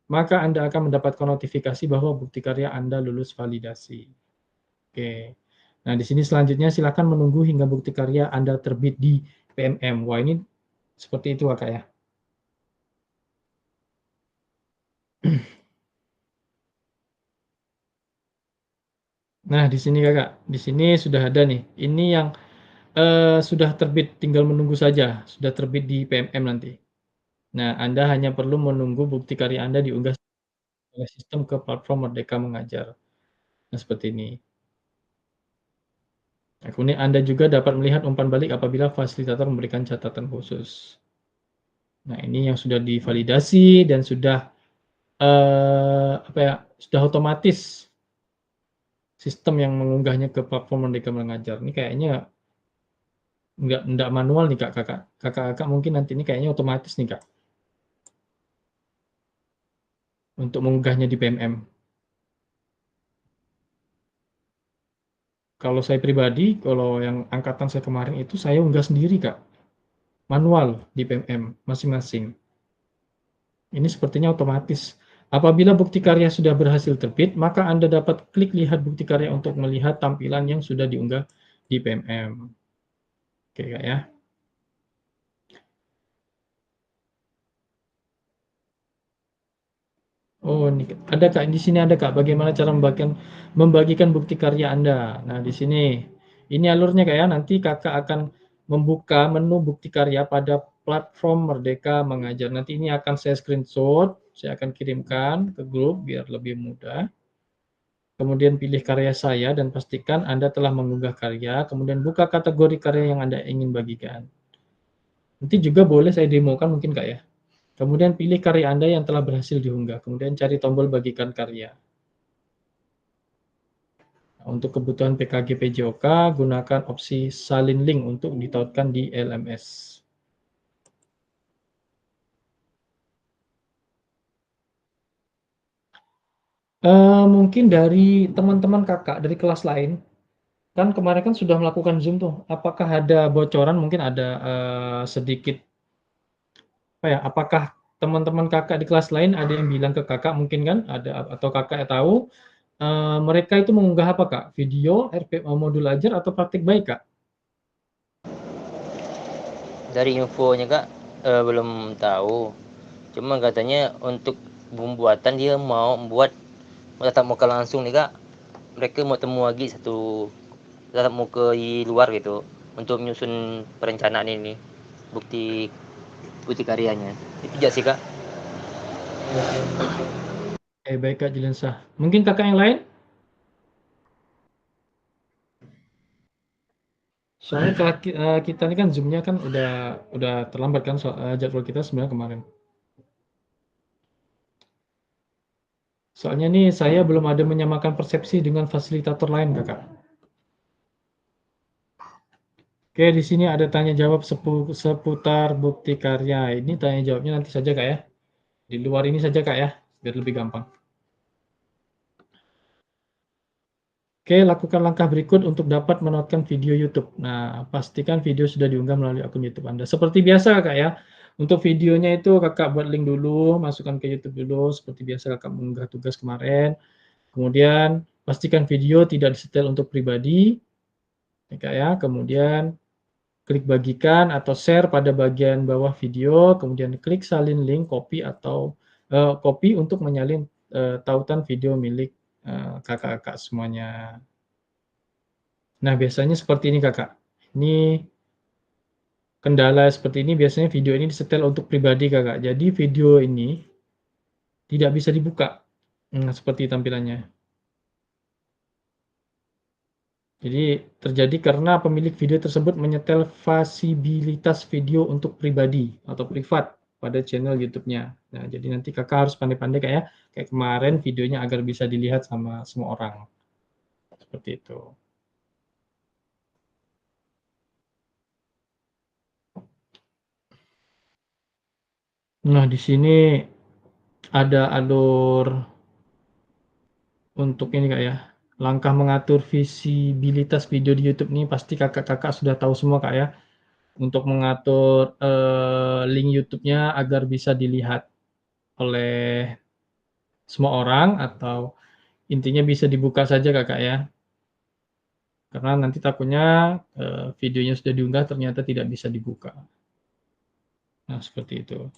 maka Anda akan mendapatkan notifikasi bahwa bukti karya Anda lulus validasi. Oke. Nah, di sini selanjutnya silakan menunggu hingga bukti karya Anda terbit di PMM. Wah, ini seperti itu Kak ya. Nah, di sini Kakak, di sini sudah ada nih. Ini yang sudah terbit, tinggal menunggu saja, sudah terbit di PMM nanti. Nah, Anda hanya perlu menunggu bukti karya Anda diunggah oleh sistem ke platform Merdeka Mengajar. Nah, seperti ini. Nah, kemudian Anda juga dapat melihat umpan balik apabila fasilitator memberikan catatan khusus. Nah, ini yang sudah divalidasi dan sudah sudah otomatis sistem yang mengunggahnya ke platform Merdeka Mengajar. Ini kayaknya enggak manual nih Kak, kakak mungkin nanti ini kayaknya otomatis nih Kak. Untuk mengunggahnya di PMM. Kalau saya pribadi, kalau yang angkatan saya kemarin itu saya unggah sendiri Kak. Manual di PMM masing-masing. Ini sepertinya otomatis. Apabila bukti karya sudah berhasil terbit, maka Anda dapat klik lihat bukti karya untuk melihat tampilan yang sudah diunggah di PMM. Oke Kak ya. Oh, ini ada Kak, di sini ada Kak, bagaimana cara membagikan bukti karya Anda. Nah, di sini, ini alurnya Kak ya, nanti Kakak akan membuka menu bukti karya pada platform Merdeka Mengajar. Nanti ini akan saya screenshot, saya akan kirimkan ke grup biar lebih mudah. Kemudian pilih karya saya dan pastikan Anda telah mengunggah karya, kemudian buka kategori karya yang Anda ingin bagikan. Nanti juga boleh saya demokan mungkin Kak ya. Kemudian pilih karya Anda yang telah berhasil diunggah, kemudian cari tombol bagikan karya. Untuk kebutuhan PKG PJOK, gunakan opsi salin link untuk ditautkan di LMS. Mungkin dari teman-teman kakak dari kelas lain, kan kemarin kan sudah melakukan Zoom tuh, apakah ada bocoran, mungkin ada sedikit, apakah teman-teman kakak di kelas lain ada yang bilang ke kakak mungkin kan, ada atau kakak tahu, mereka itu mengunggah apa Kak? Video, modul ajar atau praktik baik Kak? Dari infonya Kak, belum tahu. Cuma katanya untuk pembuatan dia mau membuat tatap muka langsung nih Kak. Mereka mau temu lagi satu tatap muka di luar gitu untuk menyusun perencanaan ini, bukti karyanya. Itu aja sih Kak. Baik Kak Jilensah. Mungkin kakak yang lain? Soalnya kita ini kan Zoom-nya kan udah terlambat kan jadwal kita sebenarnya kemarin. Soalnya nih saya belum ada menyamakan persepsi dengan fasilitator lain, Kakak. Oke, di sini ada tanya jawab seputar bukti karya. Ini tanya jawabnya nanti saja, Kak ya. Di luar ini saja, Kak ya, biar lebih gampang. Oke, lakukan langkah berikut untuk dapat menonton video YouTube. Nah, pastikan video sudah diunggah melalui akun YouTube Anda. Seperti biasa, Kak ya. Untuk videonya itu Kakak buat link dulu, masukkan ke YouTube dulu. Seperti biasa Kakak mengunggah tugas kemarin. Kemudian pastikan video tidak disetel untuk pribadi, ya, Kak ya. Kemudian klik bagikan atau share pada bagian bawah video. Kemudian klik salin link, copy atau copy untuk menyalin tautan video milik kakak-kakak semuanya. Nah, biasanya seperti ini, Kakak. Ini kendala seperti ini biasanya video ini disetel untuk pribadi, Kakak. Jadi video ini tidak bisa dibuka. Seperti tampilannya. Jadi terjadi karena pemilik video tersebut menyetel visibilitas video untuk pribadi atau privat pada channel YouTube-nya. Nah, jadi nanti Kakak harus pandai-pandai kayak kemarin videonya agar bisa dilihat sama semua orang. Seperti itu. Nah, di sini ada alur untuk ini, Kak ya. Langkah mengatur visibilitas video di YouTube ini pasti Kakak-kakak sudah tahu semua, Kak ya. Untuk mengatur link YouTube-nya agar bisa dilihat oleh semua orang atau intinya bisa dibuka saja, Kakak ya. Karena nanti takutnya videonya sudah diunggah ternyata tidak bisa dibuka. Nah, seperti itu.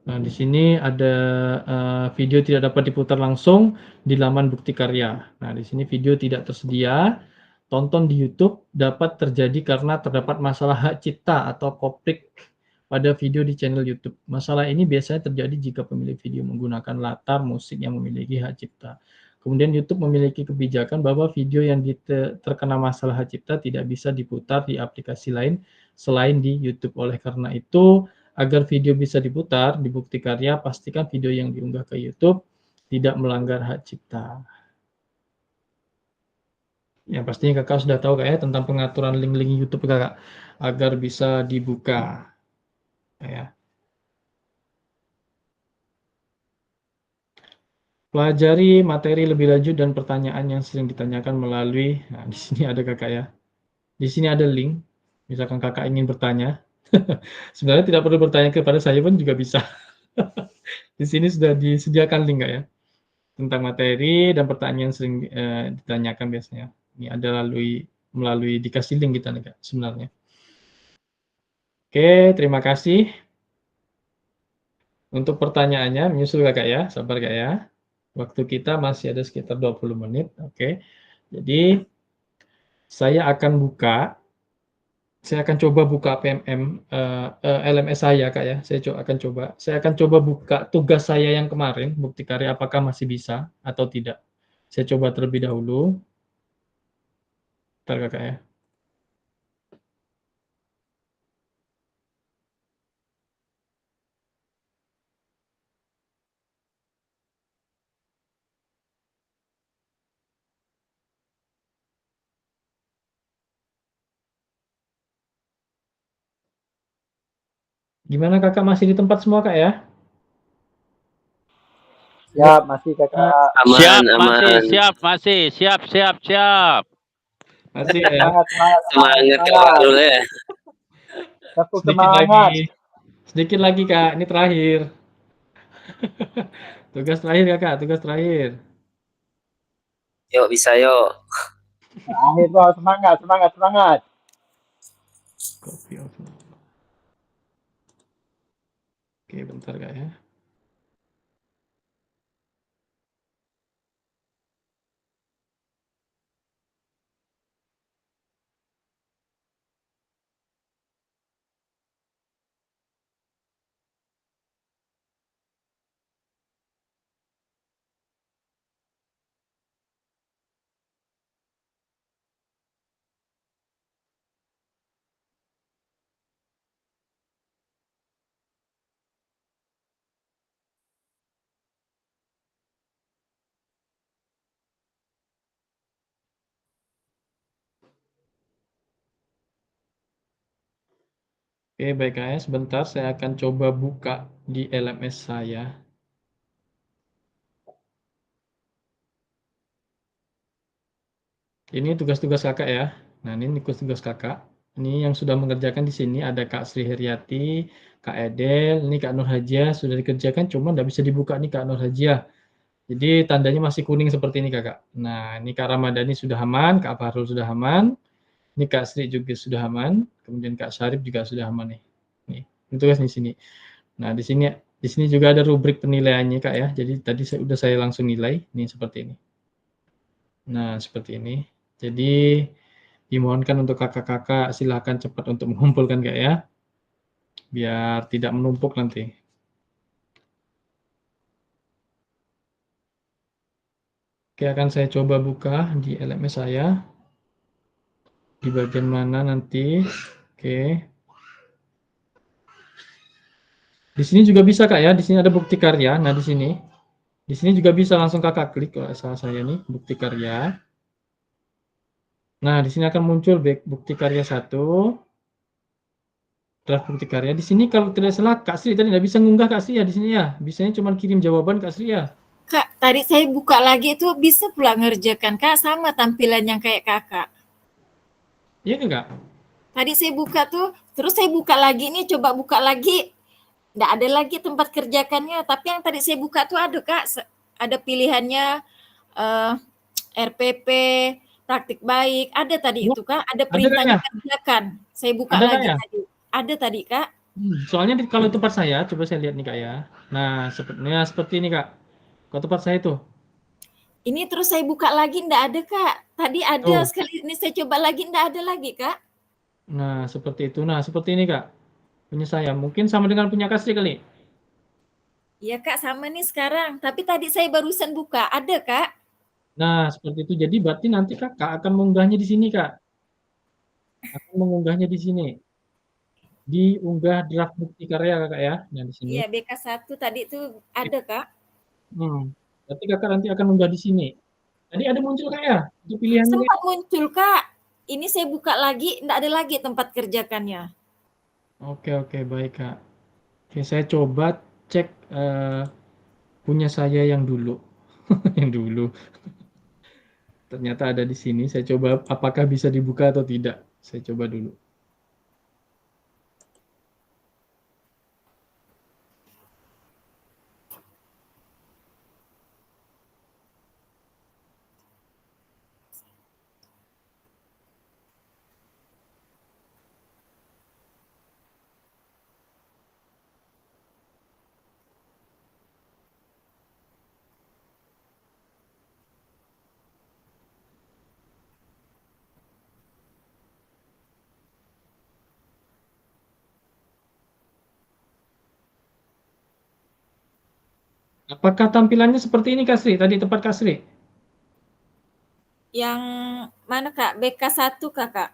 Nah, di sini ada video tidak dapat diputar langsung di laman bukti karya. Nah, di sini video tidak tersedia. Tonton di YouTube dapat terjadi karena terdapat masalah hak cipta atau copyright pada video di channel YouTube. Masalah ini biasanya terjadi jika pemilik video menggunakan latar musik yang memiliki hak cipta. Kemudian YouTube memiliki kebijakan bahwa video yang terkena masalah hak cipta tidak bisa diputar di aplikasi lain selain di YouTube. Oleh karena itu, agar video bisa diputar di bukti karya, pastikan video yang diunggah ke YouTube tidak melanggar hak cipta. Ya, pastinya Kakak sudah tahu ya tentang pengaturan link-link YouTube Kakak agar bisa dibuka. Ya. Pelajari materi lebih lanjut dan pertanyaan yang sering ditanyakan melalui, nah di sini ada Kakak ya. Di sini ada link, misalkan Kakak ingin bertanya. Sebenarnya tidak perlu bertanya kepada saya pun juga bisa. Di sini sudah disediakan link Kak ya. Tentang materi dan pertanyaan yang sering ditanyakan biasanya. Ini ada melalui dikasih link kita nih Kak sebenarnya. Oke, terima kasih. Untuk pertanyaannya menyusul Kakak ya, sabar Kak ya. Waktu kita masih ada sekitar 20 menit. Oke. Jadi saya akan coba buka LMS saya Kak ya. Saya akan coba buka tugas saya yang kemarin, bukti karya apakah masih bisa atau tidak. Saya coba terlebih dahulu. Bentar Kakak ya. Gimana Kakak, masih di tempat semua Kak ya? Ya, masih kakak. Siap, Aman, masih, aman. siap, masih, siap, siap, siap. Masih ya. Semangat, semangat, semangat, Semangat Kak semangat. dulu ya. Tepuk Sedikit semangat. lagi. Sedikit lagi Kak, ini terakhir. Tugas terakhir Kakak, tugas terakhir. Yuk bisa yuk. Akhir bawah semangat, semangat, semangat. Copy of. Oke, bentar Kak ya. Oke, baik Kak ya. Sebentar saya akan coba buka di LMS saya. Ini tugas-tugas Kakak ya. Nah, ini tugas-tugas Kakak. Ini yang sudah mengerjakan di sini ada Kak Sri Heriati, Kak Edel, ini Kak Nur Hajia sudah dikerjakan, cuma nggak bisa dibuka nih Kak Nur Hajia. Jadi tandanya masih kuning seperti ini Kakak. Nah, ini Kak Ramadhani sudah aman, Kak Fahrul sudah aman, ini Kak Sri juga sudah aman, kemudian Kak Syarif juga sudah aman nih. Nih, ini tugas di sini. Nah, di sini juga ada rubrik penilaiannya Kak ya. Jadi tadi saya langsung nilai, nih seperti ini. Nah, seperti ini. Jadi dimohonkan untuk kakak-kakak silahkan cepat untuk mengumpulkan Kak ya, biar tidak menumpuk nanti. Oke, akan saya coba buka di LMS saya. Di bagian mana nanti? Oke. Di sini juga bisa Kak ya, di sini ada bukti karya. Nah, di sini juga bisa langsung Kakak klik kalau salah saya nih, bukti karya. Nah, di sini akan muncul bukti karya 1. Draft bukti karya. Di sini kalau tidak salah Kak Sri tadi nggak bisa ngunggah Kak Sri ya di sini ya. Bisanya cuma kirim jawaban Kak Sri ya. Kak, tadi saya buka lagi itu bisa pula ngerjakan Kak, sama tampilan yang kayak Kakak. Iya enggak? Tadi saya buka tuh, terus saya buka lagi nih, coba buka lagi. Nggak ada lagi tempat kerjakannya, tapi yang tadi saya buka tuh ada Kak, ada pilihannya RPP, praktik baik, ada tadi itu Kak, ada perintahnya kerjakan. Saya buka ada lagi ya? tadi. Ada tadi Kak. Soalnya kalau tempat saya, coba saya lihat nih Kak ya. Nah, seperti ini Kak. Kalau tempat saya tuh. Ini terus saya buka lagi, nggak ada Kak. Tadi ada, sekali ini saya coba lagi, nggak ada lagi Kak. Nah, seperti itu. Nah, seperti ini Kak. Punya saya. Mungkin sama dengan punya Kak Sri kali. Iya Kak, sama nih sekarang. Tapi tadi saya barusan buka, ada Kak. Nah, seperti itu. Jadi berarti nanti Kakak akan mengunggahnya di sini Kak. Akan mengunggahnya di sini. Diunggah draft bukti karya Kakak ya. Nah, di sini. Iya, BK1 tadi itu ada Kak. Berarti Kakak nanti akan mengunggah di sini. Tadi ada muncul Kak ya? Itu pilihannya. Sempat muncul Kak. Ini saya buka lagi, nggak ada lagi tempat kerjakannya. Oke, baik Kak. Oke, saya coba cek punya saya yang dulu. Yang dulu. Ternyata ada di sini. Saya coba apakah bisa dibuka atau tidak. Saya coba dulu. Apakah tampilannya seperti ini Kak Sri? Tadi tempat Kak Sri? Yang mana Kak? BK1 Kakak?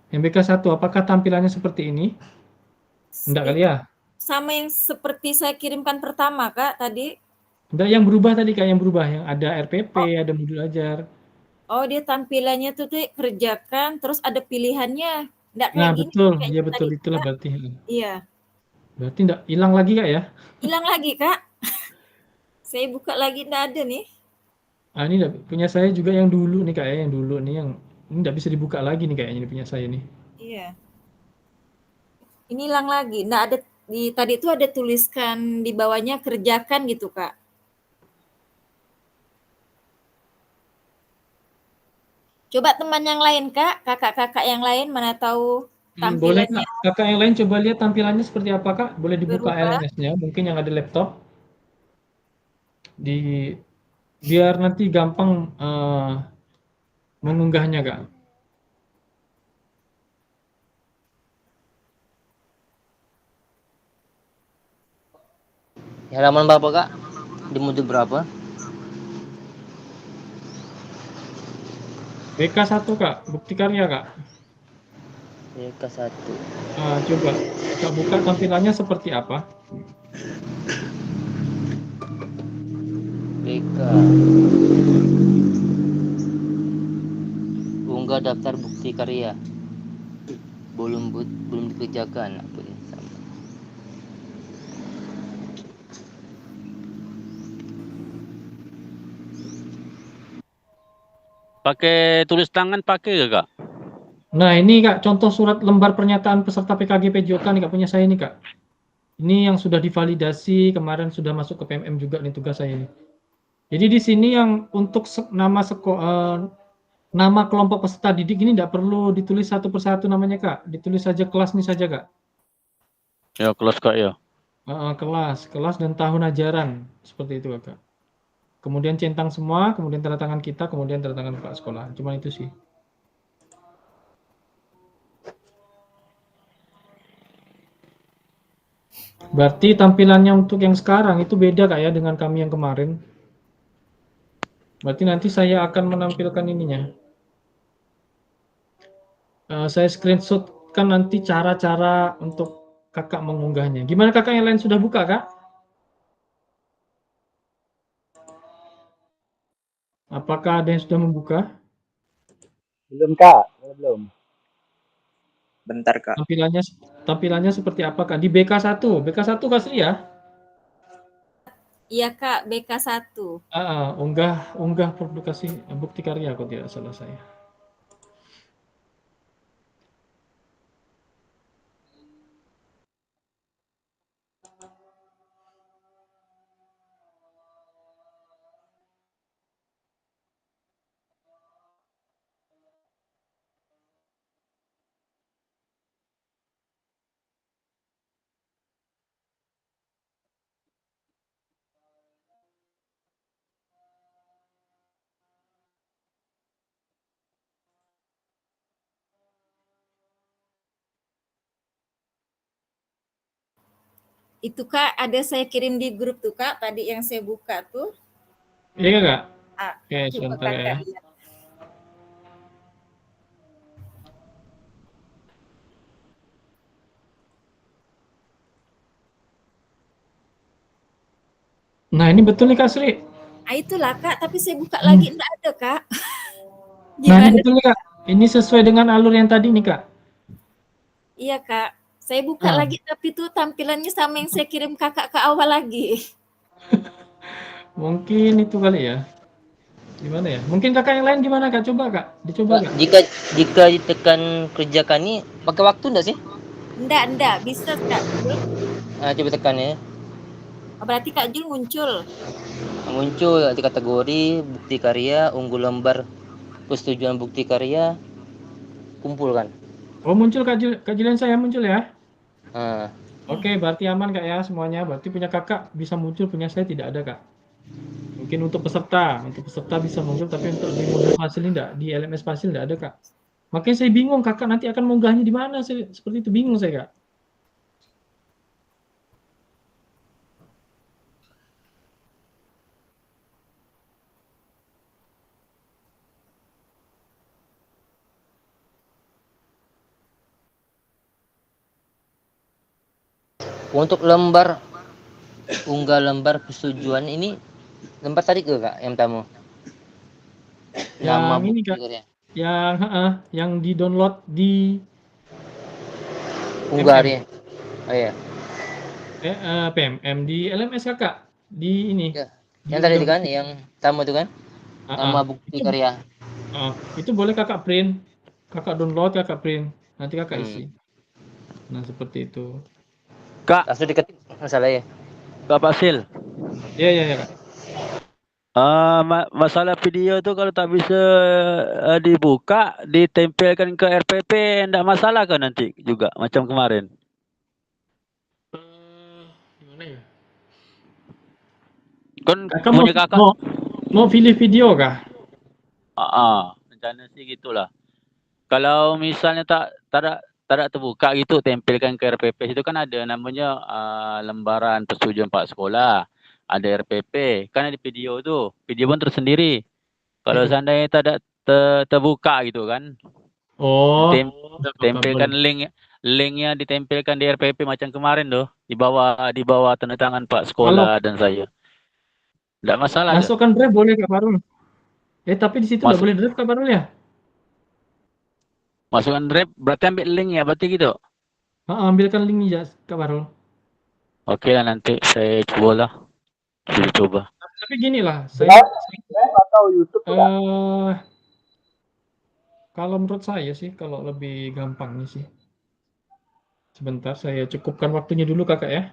Yang BK1. Apakah tampilannya seperti ini? Enggak kali ya? Sama yang seperti saya kirimkan pertama Kak tadi. Enggak, yang berubah tadi Kak, yang berubah. Yang ada RPP, ada modul ajar. Oh, dia tampilannya tuh kerjakan, terus ada pilihannya. Enggak kayak Nah, gini. betul. Iya, betul. Itulah berarti. Iya. Berarti enggak hilang lagi Kak ya? Hilang lagi Kak. Saya buka lagi enggak ada nih. Ini punya saya juga yang dulu nih Kak ya, yang dulu nih, yang ini enggak bisa dibuka lagi nih kayaknya, ini punya saya nih. Iya. Ini hilang lagi. Enggak ada tadi itu ada tuliskan di bawahnya kerjakan gitu Kak. Coba teman yang lain Kak, kakak-kakak yang lain mana tahu tampilannya. Boleh Kak, kakak yang lain coba lihat tampilannya seperti apa Kak? Boleh dibuka LMS-nya, mungkin yang ada laptop. Biar nanti gampang mengunggahnya Kak. Halaman berapa Kak? Di modul berapa? BK1 Kak, bukti karya Kak. BK1. Coba Kak buka tampilannya seperti apa? BK. Unggah daftar bukti karya. belum dikerjakan apa ni sama. Pakai tulis tangan pakai ke Kak? Nah, ini Kak, contoh surat lembar pernyataan peserta PKG PJOK nih Kak, punya saya nih Kak. Ini yang sudah divalidasi, kemarin sudah masuk ke PMM juga nih tugas saya ini. Jadi di sini yang untuk nama kelompok peserta didik ini tidak perlu ditulis satu persatu namanya Kak, ditulis saja kelas nih saja Kak. Ya, kelas Kak ya. Kelas dan tahun ajaran, seperti itu Kak. Kemudian centang semua, kemudian tanda tangan kita, kemudian tanda tangan Pak sekolah. Cuma itu sih. Berarti tampilannya untuk yang sekarang itu beda Kak ya dengan kami yang kemarin. Berarti nanti saya akan menampilkan ininya. Saya screenshotkan nanti cara-cara untuk Kakak mengunggahnya. Gimana Kakak yang lain sudah buka Kak? Apakah ada yang sudah membuka? Belum Kak, belum. Bentar Kak. Tampilannya seperti apa Kak? Di BK1 Kak Sri ya? Iya Kak, BK1. Unggah publikasi bukti karya kalau tidak salah saya. Itu Kak, ada saya kirim di grup tuh Kak, tadi yang saya buka tuh. Iya Kak? Oke, Coba sebentar ya. Kakak lihat. Nah, ini betul nih Kak Sri. Itulah Kak, tapi saya buka lagi enggak ada Kak. Nah, ini betul nih Kak. Ini sesuai dengan alur yang tadi nih Kak. Iya Kak, saya buka lagi tapi tuh tampilannya sama yang saya kirim Kakak ke awal lagi. Mungkin itu kali ya. Gimana ya? Mungkin Kakak yang lain gimana Kak? Coba Kak, dicoba Kak. Jika ditekan kerjakan ini pakai waktu enggak sih? Enggak, bisa Kak. Coba tekan ya. Berarti Kak Jul muncul. Muncul di kategori bukti karya, unggul lembar persetujuan bukti karya, kumpulkan. Oh, muncul Kak Julian saya muncul ya? Ah. Oke, berarti aman Kak ya semuanya. Berarti punya Kakak bisa muncul, punya saya tidak ada Kak. Mungkin untuk peserta bisa muncul, tapi untuk di modul hasil ini enggak, di LMS hasil enggak ada Kak. Makanya saya bingung Kakak nanti akan mengunggahnya di mana, seperti itu bingung saya Kak. Untuk unggah lembar persetujuan ini lembar tadi ke Kak yang pertama? Yang ini Kak, yang di download di unggah ya. Oh iya. PMM di LMS Kakak di ini. Ya. Yang tadi itu kan, yang pertama itu kan? Nama bukti karya. Itu boleh Kakak print, Kakak download, Kakak print, nanti Kakak isi. Nah, seperti itu. Kak, langsung diketik masalah ya. Kak Fasil. Iya Kak. Masalah video itu kalau tak bisa dibuka, ditempelkan ke RPP, enggak masalah kan nanti juga macam kemarin? Gimana ya? Kan Kakak punya kakak mau pilih video kah? Rencana sih gitulah. Kalau misalnya tak terbuka gitu, tempelkan ke RPP, itu kan ada namanya lembaran persetujuan Pak Sekolah, ada RPP, kan ada video tuh, video pun tersendiri. Kalau seandainya tak terbuka gitu kan, tempelkan linknya ditempelkan di RPP macam kemarin tuh, di bawah tanda tangan Pak Sekolah dan saya. Tidak masalah. Masukkan drive boleh Kak Farul. Tapi di situ nggak boleh drive Kak Farul ya? Masukkan drive berarti ambil link ya berarti gitu. Ambilkan linknya Kak Barul. Oke lah nanti saya cobalah. Coba. Tapi gini lah, Drive atau YouTube Kak? Kalau menurut saya sih, kalau lebih gampangnya sih. Sebentar, saya cukupkan waktunya dulu kakak ya.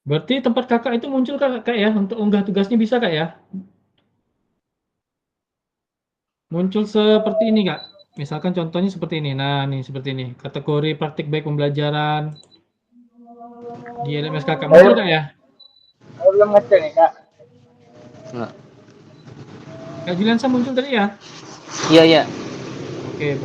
Berarti tempat kakak itu muncul kak ya, untuk unggah tugasnya bisa kak ya? Muncul seperti ini kak. Misalkan contohnya seperti ini. Nah, nih seperti ini. Kategori praktik baik pembelajaran di LMS kakak muncul kak ya? Saya belum ngecek nih Kak. Enggak. Kak Juliansa muncul tadi ya? Iya, iya. Oke,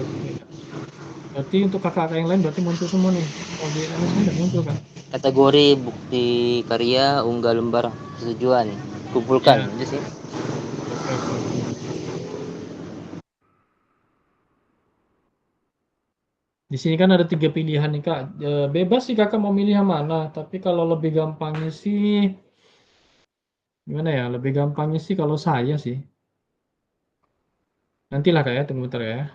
berarti untuk kakak yang lain berarti muncul semua nih. Kalau di LMS tidak muncul kan? Kategori bukti karya, unggah lembar persetujuan, kumpulkan, itu sih. Di sini kan ada 3 pilihan nih kak. Bebas sih kakak mau milih yang mana. Tapi kalau lebih gampangnya sih, gimana ya? Lebih gampangnya sih kalau saya sih. Nantilah kak ya, tunggu bentar ya.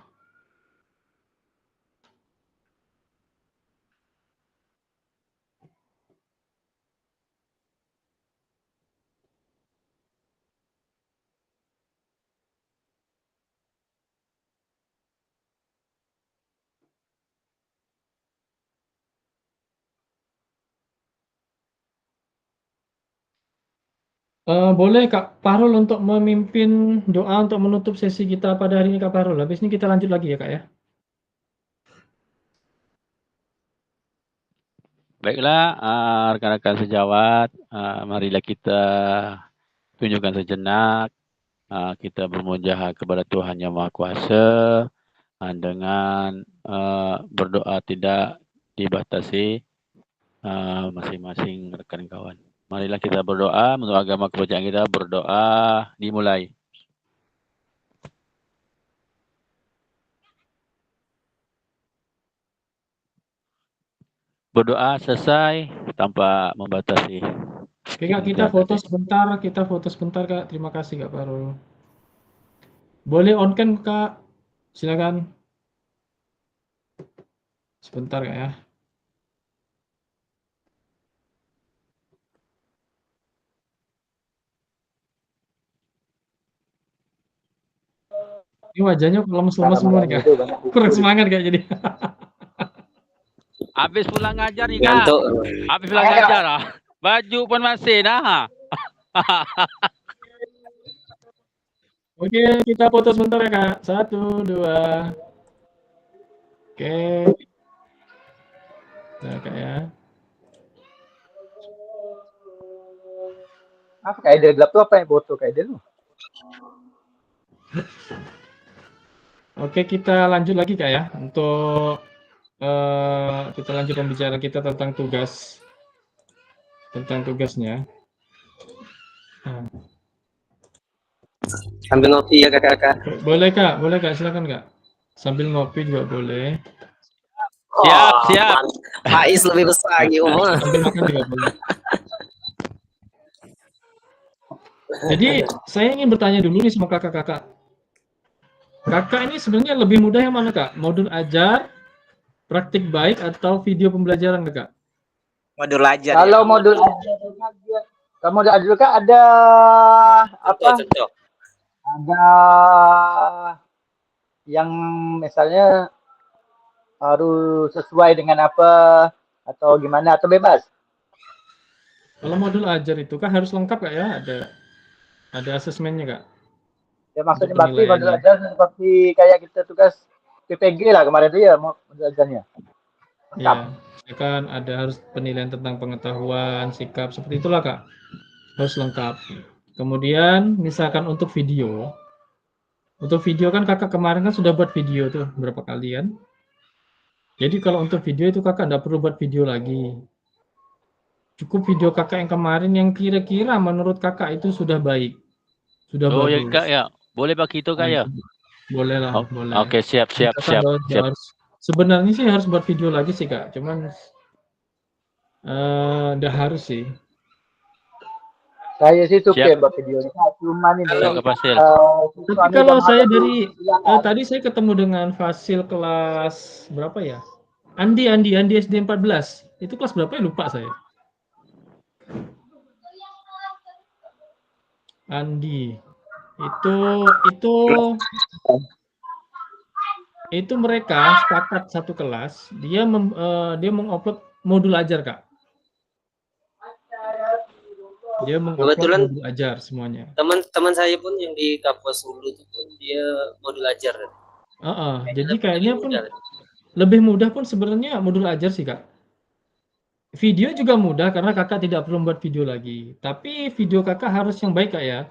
Boleh Kak Parul untuk memimpin doa untuk menutup sesi kita pada hari ini Kak Parul. Habis ini kita lanjut lagi ya Kak ya. Baiklah, rekan-rekan sejawat, marilah kita tunjukkan sejenak kita bermujaha kepada Tuhan Yang Maha Kuasa dengan berdoa tidak dibatasi masing-masing rekan kawan. Marilah kita berdoa menurut agama kepercayaan kita, berdoa dimulai. Berdoa selesai tanpa membatasi. Oke Kak, kita foto sebentar Kak. Terima kasih Kak Parul. Boleh on cam Kak. Silakan. Sebentar Kak ya. Ini wajahnya lemes-lemes semua nih Kak. Kurang semangat Kak jadi. Habis pulang ngajar nih Kak. Habis pulang ngajar lah. Baju pun masih nah. Oke, kita foto sebentar ya Kak. 1, 2. Oke. Nah Kak ya. Apa kayak dari gelap tuh apa yang foto kayak dia tuh? Oke, kita lanjut lagi Kak ya. Untuk kita lanjut pembicaraan kita tentang tugas. Tentang tugasnya. Nah. Sambil ngopi ya kakak. Boleh Kak, silakan Kak. Sambil ngopi juga boleh. Siap. Faiz lebih besar gitu mah. Sambil makan juga boleh. Jadi saya ingin bertanya dulu nih sama kakak-kakak. Kakak ini sebenarnya lebih mudah yang mana Kak? Modul ajar, praktik baik atau video pembelajaran Kak? Modul ajar. Kalau modul ajar, kalau modul ajar kan ada apa? Ada yang misalnya harus sesuai dengan apa atau gimana atau bebas? Kalau modul ajar itu kan harus lengkap Kak ya? Ada asesmennya Kak? Ya maksudnya berarti modul ajar seperti kayak kita tugas PPG lah kemarin itu ya modul ajarnya. Ya, kan ada harus penilaian tentang pengetahuan, sikap, seperti itulah Kak. Harus lengkap. Kemudian misalkan untuk video kan kakak kemarin kan sudah buat video tuh berapa kali kan? Jadi kalau untuk video itu kakak nggak perlu buat video lagi. Cukup video kakak yang kemarin yang kira-kira menurut kakak itu sudah baik, sudah Oh ya bagus. Kak ya. Boleh begitu Kak Nah, ya. itu boleh lah, boleh. Oke, siap Jadi siap kakak siap nggak siap. harus. Sebenarnya sih harus buat video lagi sih kak, cuman nggak harus sih. Saya sih suka Siap. buat videonya, cuman ini Siap Kak Fasil. Tapi suami kalau sama saya anak dari tuh tadi saya ketemu dengan Fasil kelas berapa ya? Andi SD 14. Itu kelas berapa ya? Lupa saya. Andi. Itu mereka sepakat satu kelas, dia mengupload modul ajar, Kak. Dia mengupload Kebetulan modul ajar semuanya. teman-teman saya pun yang di kampus dulu itu pun dia modul ajar. Jadi kayaknya pun lebih mudah pun sebenarnya modul ajar sih, Kak. Video juga mudah karena kakak tidak perlu membuat video lagi. Tapi video kakak harus yang baik, Kak ya.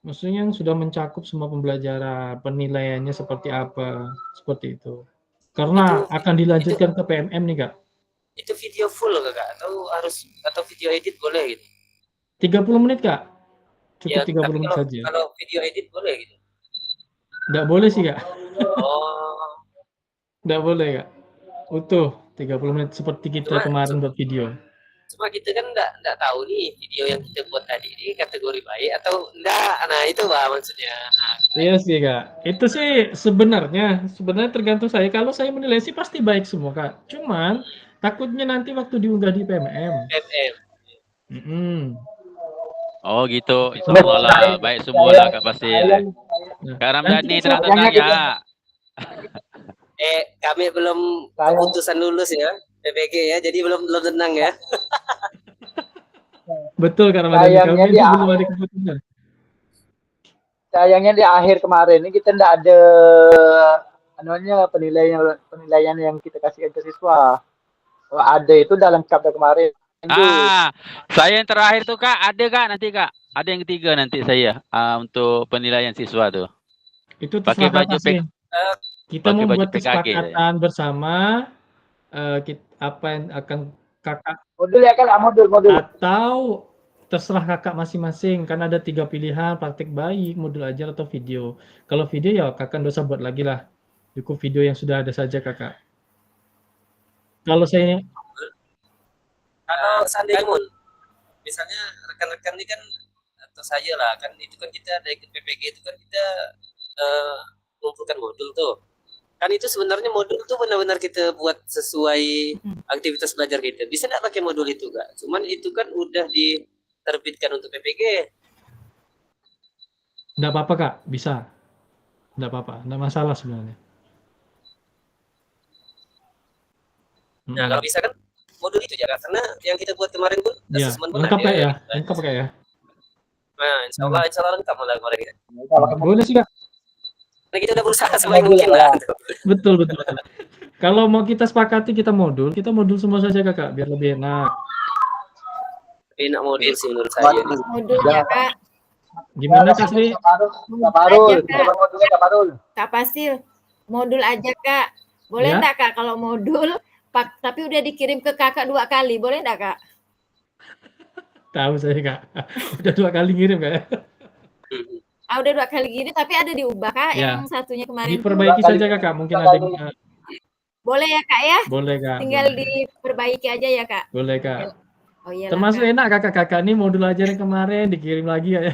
Maksudnya yang sudah mencakup semua pembelajaran, penilaiannya seperti apa, seperti itu. Karena akan dilanjutkan ke PMM nih, Kak. Itu video full Kak atau video edit boleh gitu? 30 menit, Kak. Cukup Ya, 30 menit saja. Kalau video edit boleh gitu? Nggak boleh sih, Kak. Oh. Nggak boleh, Kak. Utuh 30 menit seperti kita kemarin buat video. Cuma kita kan nggak tahu nih video yang kita buat tadi ini kategori baik atau enggak. Nah, itu Pak maksudnya. Iya sih, Kak. Itu sih sebenarnya tergantung saya. Kalau saya menilai sih pasti baik semua, Kak. Cuman takutnya nanti waktu diunggah di PMM. Oh gitu. Insyaallah lah. Baik semua lah Kak Fasil. Kak Ramdhani tenang ya. Kami belum keputusan lulus ya PPG ya, jadi belum tenang ya. Betul, Kak Ramdhani. Kami itu belum ada keputusan. Sayangnya di akhir kemarin ini kita tidak ada penilaian yang kita kasihkan ke siswa. Kalau ada itu udah lengkap dari kemarin. Saya yang terakhir tuh Kak, ada Kak nanti Kak. Ada yang ketiga nanti saya untuk penilaian siswa tuh. Itu pakai baju kita membuat kesepakatan bersama apa yang akan kakak modul ya kan, modul atau terserah kakak masing-masing, kan ada 3 pilihan, praktik baik, modul ajar atau video. Kalau video ya kakak nggak usah buat lagi lah, cukup video yang sudah ada saja kakak. Kalau seandainya misalnya rekan-rekan ini kan atau saya lah kan, itu kan kita dari PPG itu kan kita mengumpulkan modul tuh. Kan itu sebenarnya modul tuh benar-benar kita buat sesuai aktivitas belajar kita. Bisa nggak pakai modul itu Kak? Cuman itu kan udah diterbitkan untuk PPG. Nggak apa-apa Kak, bisa. Nggak apa-apa, nggak masalah sebenarnya. Nah kalau bisa kan modul itu ya Kak, karena yang kita buat kemarin pun lengkap Kak ya, lengkap Kak ya. Nah insya Allah lengkap malah kemarin. Boleh sih Kak. Nah, kita udah berusaha sebaik mungkin lah. Betul. Kalau mau kita sepakati kita modul semua saja Kakak, biar lebih enak. Enak modul sih menurut saya. Modul ya Kak. Gimana Kak Sri? Kak Fasil, modul aja Kak. Boleh enggak Kak kalau modul tapi udah dikirim ke Kakak 2 kali, boleh enggak Kak? Tahu saya Kak. Udah 2 kali ngirim Kak. Udah 2 kali gini tapi ada diubah Kak yang satunya kemarin. Diperbaiki saja Kak, mungkin ada yang boleh ya Kak ya? Boleh Kak. Tinggal diperbaiki aja ya Kak. Boleh Kak. Oh iya. Termasuk Kak. Enak kakak-kakak nih modul aja yang kemarin dikirim lagi ya.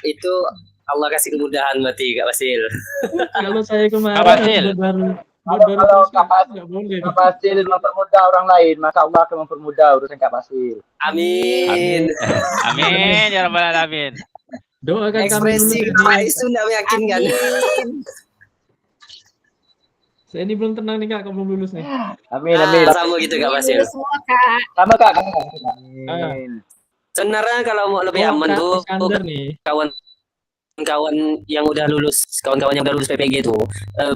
itu Allah kasih kemudahan berarti Kak Fasil. Kalau saya kemarin baru Kak Fasil mempermudah orang lain, maka Allah akan mempermudah urusan Kak Fasil. Amin. Amin ya rabbal alamin. Doakan kami dulu. Ekspresi Pak Isu tidak meyakinkan. Saya ini belum tenang nih Kak, kalau belum lulus nih. Amin. Sama gitu Kak Fasil. Semua Kak. Sama Kak. Amin. Sebenarnya kalau mau lebih aman tuh kawan-kawan yang udah lulus, kawan-kawan yang udah lulus PPG itu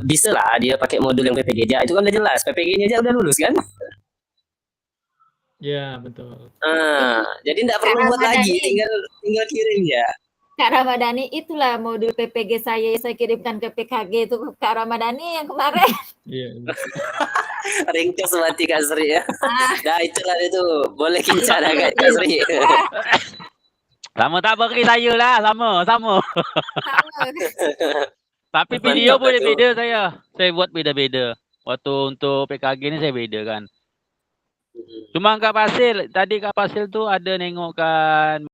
bisa lah dia pakai modul yang PPG aja. Itu kan udah jelas, PPG-nya aja udah lulus kan? Ya betul. Jadi nggak perlu buat lagi, tinggal kirim ya. Kak Ramadhani, itulah modul PPG saya kirimkan ke PKG itu Kak Ramadhani yang kemarin. Iya. Ringkas mati Kak Sri ya. Nah itulah itu. Boleh bicara Kak Sri. Sama tak beri saya lah, sama. Sama. Tapi video boleh beda saya. Saya buat beda-beda. Waktu untuk PKG ni saya beda kan. Cuma Kak Fasil, tadi Kak Fasil tu ada nengokkan